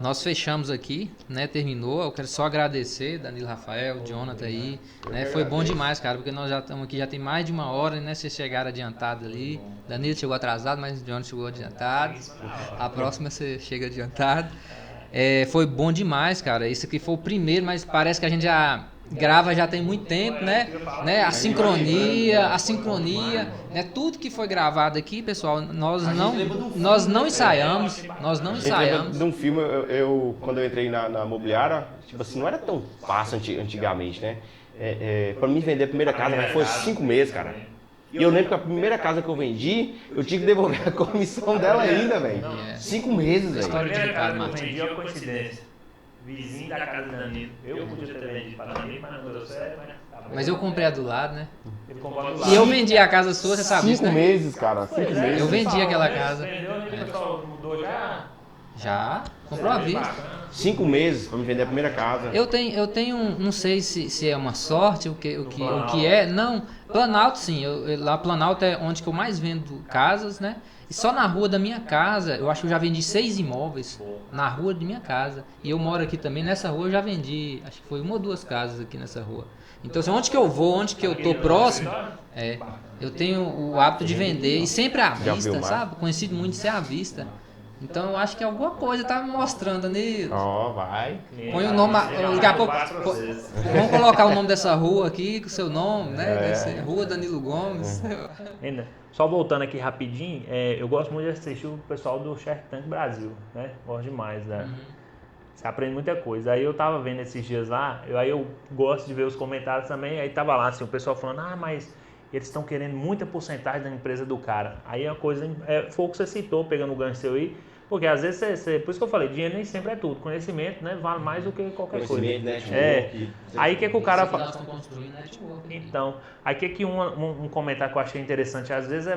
Nós fechamos aqui, né? Terminou. Eu quero só agradecer, Danilo, Rafael, Jonathan aí. Né? Foi bom demais, cara, porque nós já estamos aqui, já tem mais de uma hora, né? Vocês chegaram adiantado ali. Danilo chegou atrasado, mas o Jonathan chegou adiantado. A próxima você chega adiantado. Foi bom demais, cara. Isso aqui foi o primeiro, mas parece que a gente já grava já tem muito tempo, né? A sincronia, né? Tudo que foi gravado aqui, pessoal, nós não ensaiamos. De um filme, quando eu entrei na mobiliária, tipo assim, não era tão fácil antigamente, né? Pra mim vender a primeira casa foi 5 meses, cara. E eu lembro que a primeira casa que eu vendi, eu tive que devolver a comissão dela ainda, velho. 5 meses, velho. História de Primeira Ricardo casa que eu Martins. vendi é uma coincidência. Vizinho da casa do Danilo. Eu podia ter vendido para Danilo, mas não deu certo. Mas eu comprei a do lado, né? Ele comprou do lado. E eu vendi a casa sua, você sabe disso, 5 né? meses, cara. 5 meses. Eu vendi aquela casa. Vendeu, o pessoal mudou já. Já? Comprou à vista. 5 meses pra me vender a primeira casa. Eu tenho, não sei se é uma sorte, o que é. Não, Planalto sim. Lá Planalto é onde que eu mais vendo casas, né? E só na rua da minha casa, eu acho que eu já vendi 6 imóveis na rua de minha casa. E eu moro aqui também, nessa rua eu já vendi, acho que foi 1 ou 2 casas aqui nessa rua. Então, assim, onde que eu vou, onde que eu tô próximo, eu tenho o hábito de vender e sempre à vista, sabe? Conhecido muito de ser à vista. Então eu acho que alguma coisa tá me mostrando ali. Vai. Põe o nome, daqui a pouco vamos colocar o nome dessa rua aqui, com o seu nome, né? Vai ser Rua Danilo Gomes. Só voltando aqui rapidinho, eu gosto muito de assistir o pessoal do Shark Tank Brasil, né? Gosto demais, né? Você aprende muita coisa. Aí eu tava vendo esses dias lá, aí eu gosto de ver os comentários também, aí tava lá assim, o pessoal falando, mas eles estão querendo muita porcentagem da empresa do cara. Aí a coisa, foi o que você citou, pegando o gancho seu aí, Porque às vezes por isso que eu falei, dinheiro nem sempre é tudo. Conhecimento, né, vale mais do que qualquer coisa. Network. Aí que o cara Nós fala. estamos construindo network. Então, aí que um comentário que eu achei interessante, às vezes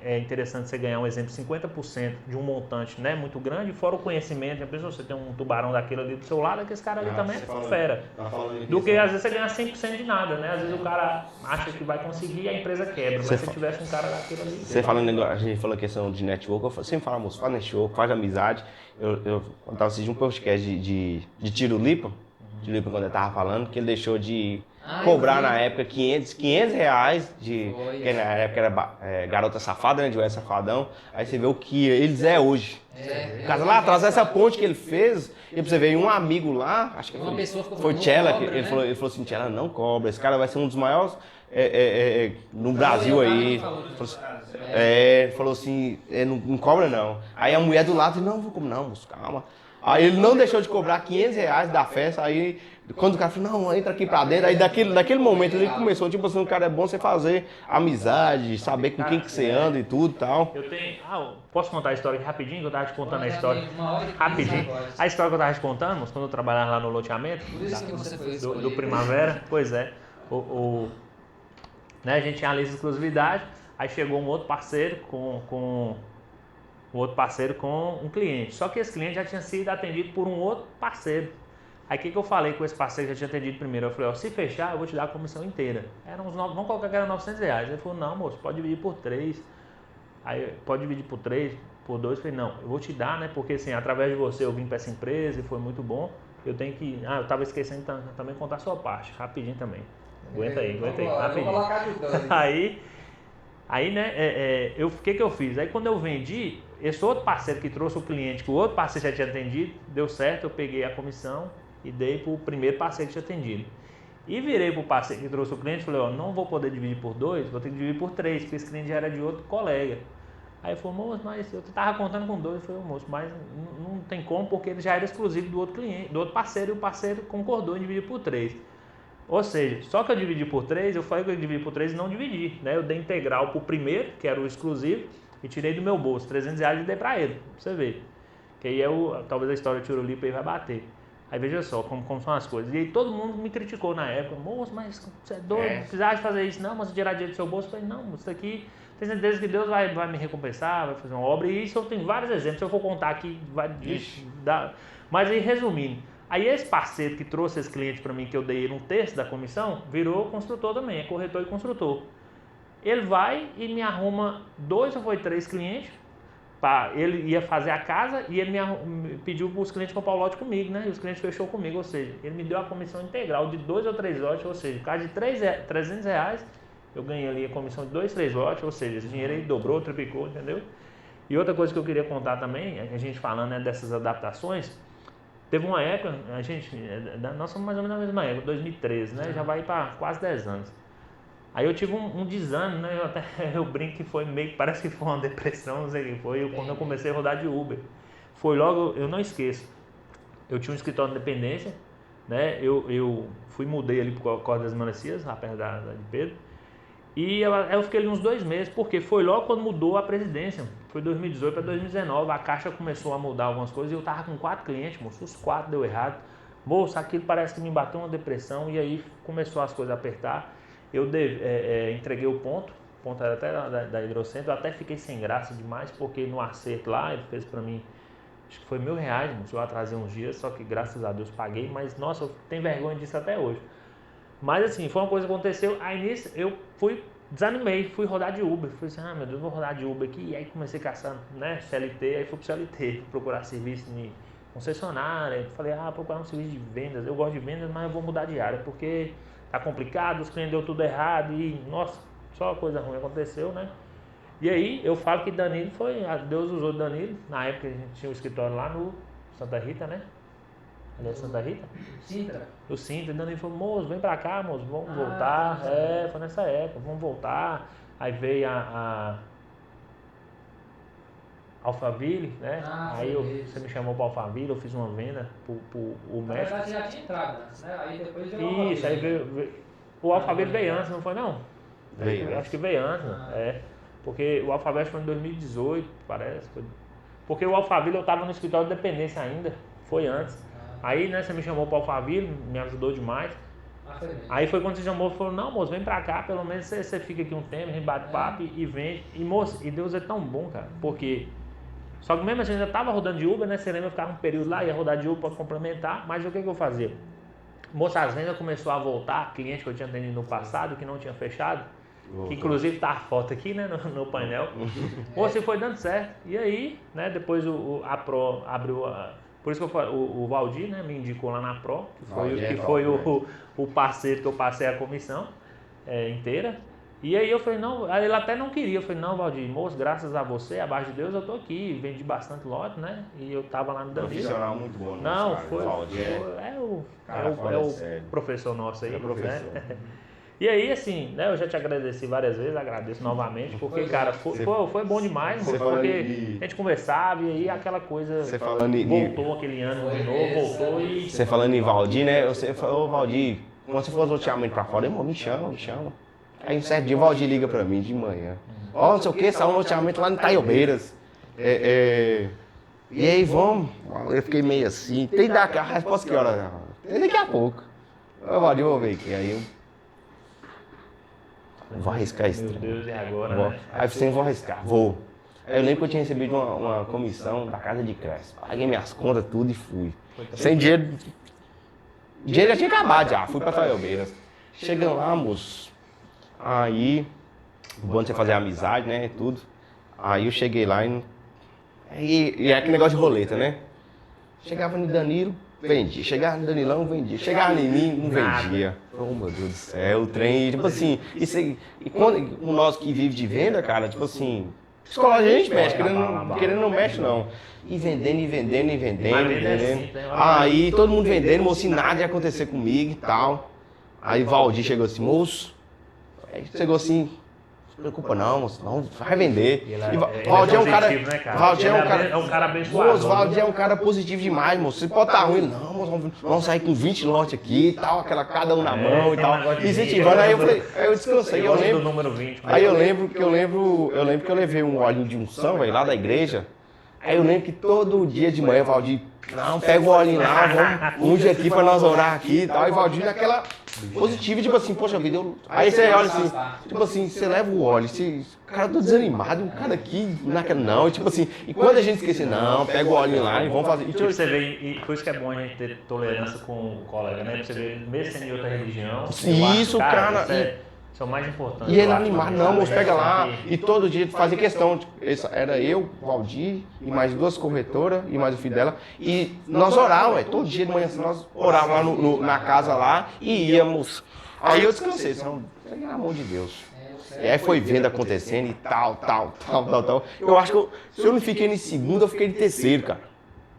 é interessante você ganhar, um exemplo, 50% de um montante, né, muito grande, fora o conhecimento. A pessoa, você tem um tubarão daquele ali do seu lado, que esse cara ali também é fera. Do que às vezes você ganhar 100% de nada, né? Às vezes o cara acha que vai conseguir e a empresa quebra, mas se tivesse um cara daquele ali... Você falando, a gente falou a questão de network, eu sempre falo, moço, faz network, faz amizade. Eu tava assistindo um podcast de Tiro Lipa, quando ele tava falando, que ele deixou de cobrar na época 500 reais, que na época era Garota Safada, né, de Ué Safadão. Aí você vê o que eles é hoje. O cara lá atrás, essa ponte que ele fez, e pra você ver, um amigo lá, acho que foi Tchela, ele falou assim, Tchela, não cobra, esse cara vai ser um dos maiores no Brasil aí. Falou assim, não cobra não. Aí a mulher do lado disse, não vou cobrar não, moço, calma. Aí ele não deixou de cobrar 500 reais da festa, aí quando o cara falou, não, entra aqui pra dentro, aí daquele momento ele começou, tipo assim, o cara é bom você fazer amizade, saber com quem que você anda e tudo e tal. Posso contar a história aqui rapidinho, que eu tava te contando a história rapidinho. A história que eu tava te contando, quando eu trabalhava lá no loteamento do Primavera, pois é, né, a gente tinha a lista de exclusividade, aí chegou um outro parceiro com um cliente. Só que esse cliente já tinha sido atendido por um outro parceiro. Aí o que eu falei com esse parceiro que já tinha atendido primeiro? Eu falei, se fechar, eu vou te dar a comissão inteira. Vamos colocar que era 900 reais. Ele falou, não, moço, pode dividir por 3. Aí, pode dividir por 3, por 2. Eu falei, não, eu vou te dar, né? Porque assim, através de você eu vim para essa empresa e foi muito bom. Eu tenho que... eu tava esquecendo também contar a sua parte, rapidinho também. Aguenta aí, rapidinho. Aí, né, o que eu fiz? Aí quando eu vendi, esse outro parceiro que trouxe o cliente, que o outro parceiro já tinha atendido, deu certo, eu peguei a comissão e dei para o primeiro parceiro que tinha atendido. E virei para o parceiro que trouxe o cliente e falei, não vou poder dividir por 2, vou ter que dividir por 3, porque esse cliente já era de outro colega. Aí ele falou, moço, mas eu estava contando com 2, eu falei, moço, mas não tem como, porque ele já era exclusivo do outro cliente, do outro parceiro, e o parceiro concordou em dividir por 3. Ou seja, só que eu dividi por 3, eu falei que eu dividi por 3 e não dividi, né? Eu dei integral pro primeiro, que era o exclusivo, e tirei do meu bolso 300 reais e dei pra ele, pra você ver. Que aí talvez a história de Tirulipa aí vai bater. Aí veja só como são as coisas. E aí todo mundo me criticou na época, moço, mas você é doido, não precisava de fazer isso não, mas tirar dinheiro do seu bolso. Eu falei, não, isso aqui, tenho certeza que Deus vai me recompensar, vai fazer uma obra. E isso eu tenho vários exemplos, se eu for contar aqui, vai dar. Mas aí resumindo, aí esse parceiro que trouxe esse cliente para mim, que eu dei ele 1/3 da comissão, virou construtor também, é corretor e construtor. Ele vai e me arruma 2 ou 3 clientes, ele ia fazer a casa e ele me pediu para os clientes comprar o lote comigo, né? E os clientes fechou comigo, ou seja, ele me deu a comissão integral de 2 ou 3 lotes, ou seja, por causa de 300 reais, eu ganhei ali a comissão de 2, 3 lotes, ou seja, esse dinheiro aí dobrou, triplicou, entendeu? E outra coisa que eu queria contar também, a gente falando, né, dessas adaptações, teve uma época, nós somos mais ou menos na mesma época, 2013, né? Já vai para quase 10 anos. Aí eu tive um desânimo, né? Eu brinco que foi meio que, parece que foi uma depressão, não sei o que foi, quando eu comecei a rodar de Uber. Foi logo, eu não esqueço, eu tinha um escritório de independência, né? Eu mudei ali para o Corte das Melancias, lá perto de Pedro. E eu fiquei ali uns 2 meses, porque foi logo quando mudou a presidência. Foi 2018 para 2019, a Caixa começou a mudar algumas coisas e eu tava com 4 clientes, moço, os 4 deu errado. Moço, aquilo parece que me bateu uma depressão e aí começou as coisas a apertar. Eu entreguei o ponto era até da Hidrocentro, eu até fiquei sem graça demais, porque no acerto lá, ele fez para mim, acho que foi R$1.000, moço, eu atrasei uns dias, só que graças a Deus paguei, mas nossa, eu tenho vergonha disso até hoje. Mas assim, foi uma coisa que aconteceu, aí nisso eu desanimei, fui rodar de Uber, falei assim, meu Deus, vou rodar de Uber aqui, e aí comecei a caçar, né, CLT, aí fui pro CLT, procurar serviço em concessionária, falei, procurar um serviço de vendas, eu gosto de vendas, mas eu vou mudar de área, porque tá complicado, os clientes deu tudo errado, e nossa, só coisa ruim aconteceu, né. E aí eu falo que Danilo Deus usou Danilo, na época a gente tinha um escritório lá no Santa Rita, né. Ali é Santa Rita? Sintra. O Sintra, então ele falou, moço, vem pra cá, moço, vamos voltar. Foi nessa época, vamos voltar. Aí veio a Alphaville, né? Aí você me chamou pra Alphaville, eu fiz uma venda pro mestre. Na verdade já tinha entrado, né? Aí depois isso, aí veio o Alphaville veio antes, não foi não? Veio. Acho que veio antes, Porque o Alphaville foi em 2018, parece. Porque o Alphaville eu tava no escritório de dependência ainda, foi antes. Aí, né, você me chamou para o Alphaville, me ajudou demais. Aí foi quando você chamou e falou, não, moço, vem pra cá, pelo menos você fica aqui um tempo, a gente bate papo e vem. E, moço, e Deus é tão bom, cara, porque... Só que mesmo a gente já tava rodando de Uber, né, você lembra, eu ficava um período lá, ia rodar de Uber para complementar, mas o que eu fazia? Moço, as vendas começou a voltar, cliente que eu tinha atendido no passado, que não tinha fechado, que inclusive tá a foto aqui, né, no painel. Moço, foi dando certo. E aí, né, depois a Pro abriu a... Por isso que eu falei, o Valdir, né, me indicou lá na Pro, que foi o parceiro que eu passei a comissão inteira. E aí eu falei, não, ele até não queria. Eu falei, não, Valdir, moço, graças a você, abaixo de Deus, eu tô aqui. Vendi bastante lote, né? E eu tava lá no Danilo. Profissional muito bom. Não, cara. foi. Valdir É o sério. professor nosso aí. É professor. Né? E aí, assim, né, eu já te agradeci várias vezes, agradeço novamente, porque, cara, foi bom demais, porque a gente conversava e aí aquela coisa voltou aquele ano de novo, voltou e... Você falando em Valdir, né? Você falou, Valdir, quando você for loteamento pra fora, irmão, me chama. Aí um certo dia o Valdir liga pra mim de manhã. Ó, não sei o que, saiu um loteamento lá no Itaiobeiras. E aí, vamos? Eu fiquei meio assim, tem que dar a resposta que hora? Tem daqui a pouco. Ô, Valdir, vou ver aqui. Aí eu... Vou arriscar isso. Meu Deus, e agora, né? Aí eu falei, vou arriscar, vou. Aí eu lembro que eu tinha recebido uma comissão da casa de creche. Paguei minhas contas, tudo e fui. Sem dinheiro. O dinheiro já tinha acabado já, fui pra Itaiobeiras. Chegando lá, moço. Aí, o bom de você fazer amizade, né, tudo. Aí eu cheguei lá e é aquele negócio de roleta, né? Chegava no Danilo, vendia. Chegava no Danilão, vendia. Chegava em mim, não vendia. Oh, meu Deus do céu, o trem, tipo assim... E quando o nosso que vive de venda, cara, tipo assim... Psicológico a gente mexe, querendo não mexe não. E vendendo. Aí todo mundo vendendo, moço, e nada ia acontecer comigo e tal. Aí Valdir chegou assim, moço... Aí chegou assim... Não se preocupa não, moço, não, vai vender. Valdir é um cara... Valdir é um cara abençoado. Moço, Valdir é um cara positivo demais, moço. Você pode estar ruim, não, moço, vamos sair com 20 lotes aqui e tal, cada um na mão e tal. Incentivando, aí eu descansei. Aí eu lembro que eu levei um olhinho de unção, velho, lá da igreja. Aí eu lembro que todo dia de manhã o Valdir, não, pega o olhinho lá, vamos unge aqui pra nós orar aqui e tal. E Valdir naquela positiva, tipo assim, poxa vida, aí você olha assim, tipo assim, você leva o óleo, o cara tá desanimado, um cara aqui, não, tipo assim, e quando a gente esquecer, não, pega o olhinho lá e vamos fazer. E você vê, e por isso que é bom a gente ter tolerância com o colega, né? Pra você ver, mesmo sendo de outra religião. Isso, cara. Isso é o mais importante. E ele animado, não, moço, pega lá. E todo dia fazia questão. Era eu, Valdir, e mais duas corretoras, e mais o filho dela. E nós orávamos, todo dia de manhã nós orávamos lá na casa lá e íamos. Aí eu descansei, peguei na mão de Deus. E aí foi vendo acontecendo e tal. Eu acho que se eu não fiquei em segundo, eu fiquei em terceiro, cara.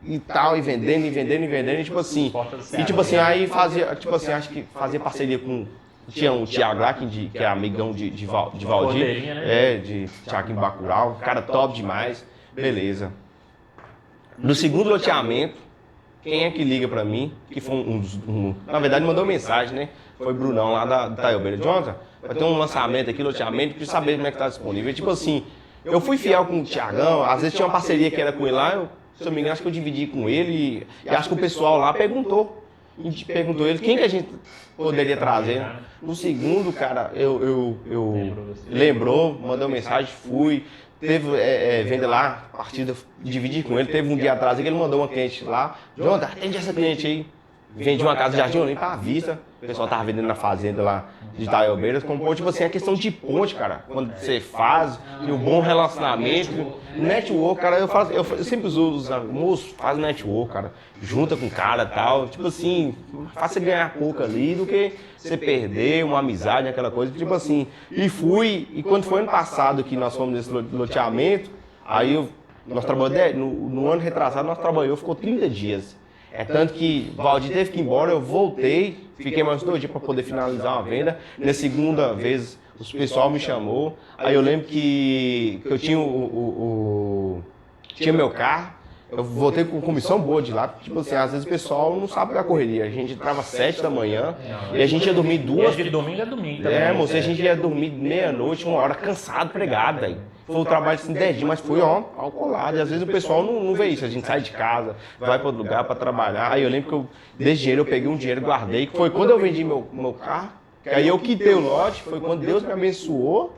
E tal, e vendendo, e tipo assim. E tipo assim, aí fazia, tipo assim, acho que fazia parceria com. Tinha o Thiago lá, que é amigão de Valdir, de Thiago em Bacurau, cara top demais, beleza. No segundo loteamento, quem é que liga pra mim, que foi na verdade mandou mensagem, né? Foi o Brunão lá da Itaiobeiras. Jonathan, vai ter um lançamento aqui, loteamento, preciso saber como é que tá disponível. E, tipo assim, eu fui fiel com o Thiagão, às vezes tinha uma parceria que era com ele lá, se eu me engano, acho que eu dividi com ele, e acho que o pessoal lá perguntou ele quem que a gente poderia trazer. No segundo, cara, lembrou, mandou mensagem, fui, teve venda lá, partida, dividi com ele, teve um dia atrás que ele mandou uma cliente lá, Jonathan, atende essa cliente aí. Vendi uma casa de Jardim Olímpico à vista, o pessoal tava vendendo na fazenda lá de Itaiobeiras, como tipo assim, é questão de ponte, cara, quando você faz, e um bom relacionamento, network, cara, eu sempre uso os moço, faz network, cara, junta com o cara e tal, tipo assim, faz você ganhar pouco ali do que você perder uma amizade, aquela coisa, tipo assim, e quando foi ano passado que nós fomos nesse loteamento, aí nós trabalhamos, no ano retrasado nós trabalhamos, ficou 30 dias. É tanto que Valdir teve que ir embora, eu voltei, fiquei mais 2 dias para poder finalizar uma venda. Na segunda vez, o pessoal me chamou. Aí eu lembro que eu tinha tinha meu carro, eu voltei com comissão boa de lá, tipo assim, às vezes o pessoal não sabe da correria. A gente entrava 7 da manhã e a gente ia dormir 2. De domingo é domingo também. Moço, a gente ia dormir meia-noite, 1 hora, cansado, pregado, velho. Foi um trabalho assim, 10 dias, mas foi, ó, ao colado. E às vezes o pessoal não vê isso. A gente sai de casa, vai para outro lugar para trabalhar. Aí eu lembro que desse dinheiro eu peguei um dinheiro, guardei, que foi quando eu vendi meu carro, que aí eu quitei o lote, foi quando Deus me abençoou.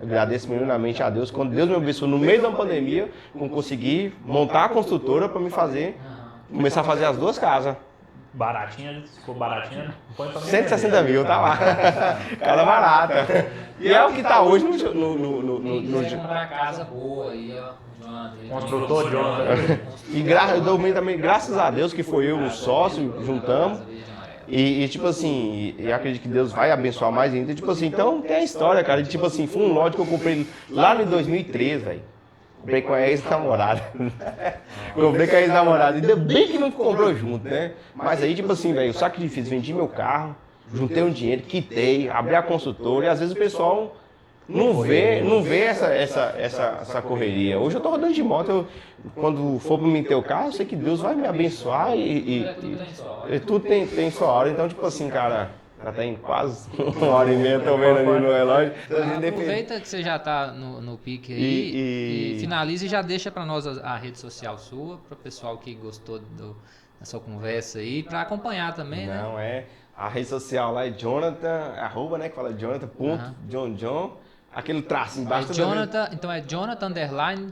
Eu agradeço genuinamente a Deus. Quando Deus me abençoou no meio da pandemia, eu consegui montar a construtora para me começar a fazer as 2 casas. Baratinha, se for baratinha, põe pra mim. 160 mil, tá lá. Casa barata. E é o que tá hoje no Quem comprar casa boa aí, ó. Construtor Jonathan. E eu dormi também, graças a Deus, que foi eu, um sócio, juntamos. E tipo assim, eu acredito que Deus vai abençoar mais ainda. Tipo assim, então tem a história, cara. E, tipo assim, foi um lote que eu comprei lá em 2013, velho. Comprei com a ex-namorada. Comprei com a ex-namorada. Ainda bem que não comprou junto, né? Mas aí, tipo assim, velho, o sacrifício, vendi meu carro, juntei um dinheiro, quitei, abri a construtora. E às vezes o pessoal não vê essa correria. Hoje eu tô rodando de moto, quando for pra mim ter o carro, eu sei que Deus vai me abençoar e tudo tem sua hora. Então, tipo assim, cara, já tem quase 1h30, tô vendo ali no relógio. Então, aproveita que você já tá no pique aí e finaliza e já deixa pra nós a rede social sua, pro pessoal que gostou da sua conversa aí, pra acompanhar também, né? Não, a rede social lá é Jonathan, @ né, que fala Jonathan.John. Aquele traço embaixo. Jonathan, então é Jonathan underline.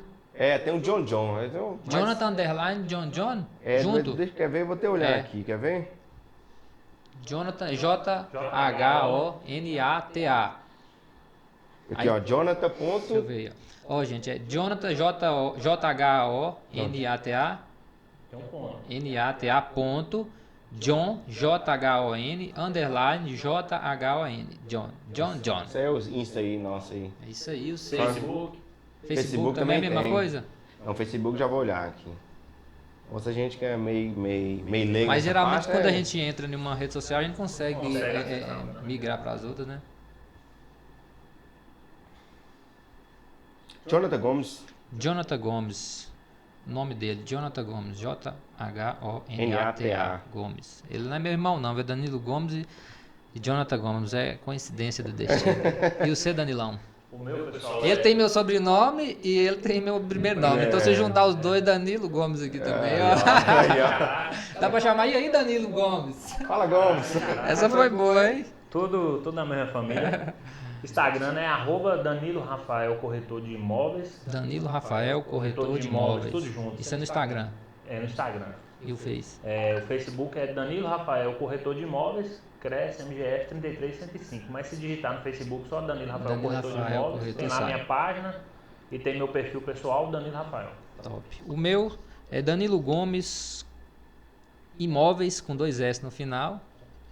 Tem um John. Jonathan underline John. Junto. Quer ver? Vou até olhar aqui, quer ver? Jonathan, Jonata. Aqui, ó, Jonathan. Deixa eu ver. Ó, gente, é Jonathan, Jonata. Tem um ponto. Nata. Ponto. John, Jon, underline, Jon. John. Isso é o Insta aí, nossa aí. É isso aí, o Facebook também é a mesma tem. coisa? Não, Facebook já vou olhar aqui. Outra gente que é meio leigo. Mas geralmente quando a gente entra em uma rede social, a gente consegue migrar para as outras, né? Jonathan Gomes. Jonathan Gomes. O nome dele, Jonathan Gomes. Jonata. Gomes. Ele não é meu irmão, não. É Danilo Gomes e Jonathan Gomes. É coincidência do destino. E você, Danilão? O meu, pessoal. Ele tem meu sobrenome e ele tem meu primeiro nome. Então, se juntar os dois, Danilo Gomes aqui também. Dá pra chamar? E aí, Danilo Gomes? Fala, Gomes. Essa foi boa, hein? Tudo da mesma família. Instagram é @Danilo Rafael, corretor de imóveis. Danilo Rafael, corretor de imóveis. Tudo junto. Isso é no Instagram. É no Instagram. E o Face? O Facebook é Danilo Rafael, corretor de imóveis. Cresce MGF 33105. Mas se digitar no Facebook só Danilo Rafael, corretor de imóveis, tem lá a minha página e tem meu perfil pessoal, Danilo Rafael. Top. O meu é Danilo Gomes Imóveis com 2 S no final,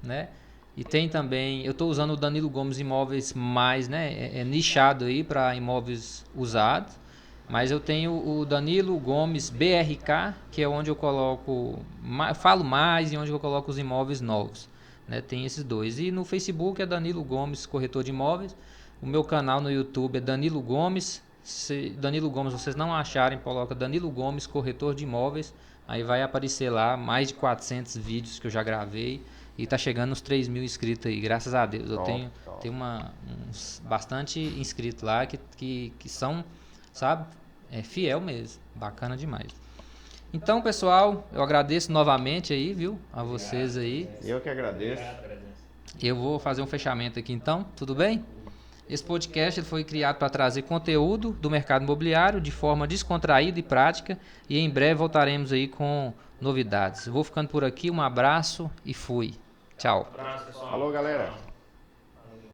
né? E tem também, eu estou usando o Danilo Gomes Imóveis mais, né? É nichado aí para imóveis usados. Mas eu tenho o Danilo Gomes BRK, que é onde eu coloco, falo mais e onde eu coloco os imóveis novos. Né? Tem esses dois. E no Facebook é Danilo Gomes, corretor de imóveis. O meu canal no YouTube é Danilo Gomes. Se Danilo Gomes vocês não acharem, coloca Danilo Gomes, corretor de imóveis. Aí vai aparecer lá mais de 400 vídeos que eu já gravei. E tá chegando uns 3 mil inscritos aí, graças a Deus. Eu tenho uns bastante inscritos lá que são, sabe, fiel mesmo. Bacana demais. Então, pessoal, eu agradeço novamente aí, viu, a vocês aí. Eu que agradeço. Eu vou fazer um fechamento aqui então, tudo bem? Esse podcast foi criado para trazer conteúdo do mercado imobiliário de forma descontraída e prática. E em breve voltaremos aí com novidades. Vou ficando por aqui, um abraço e fui. Tchau. Falou, galera.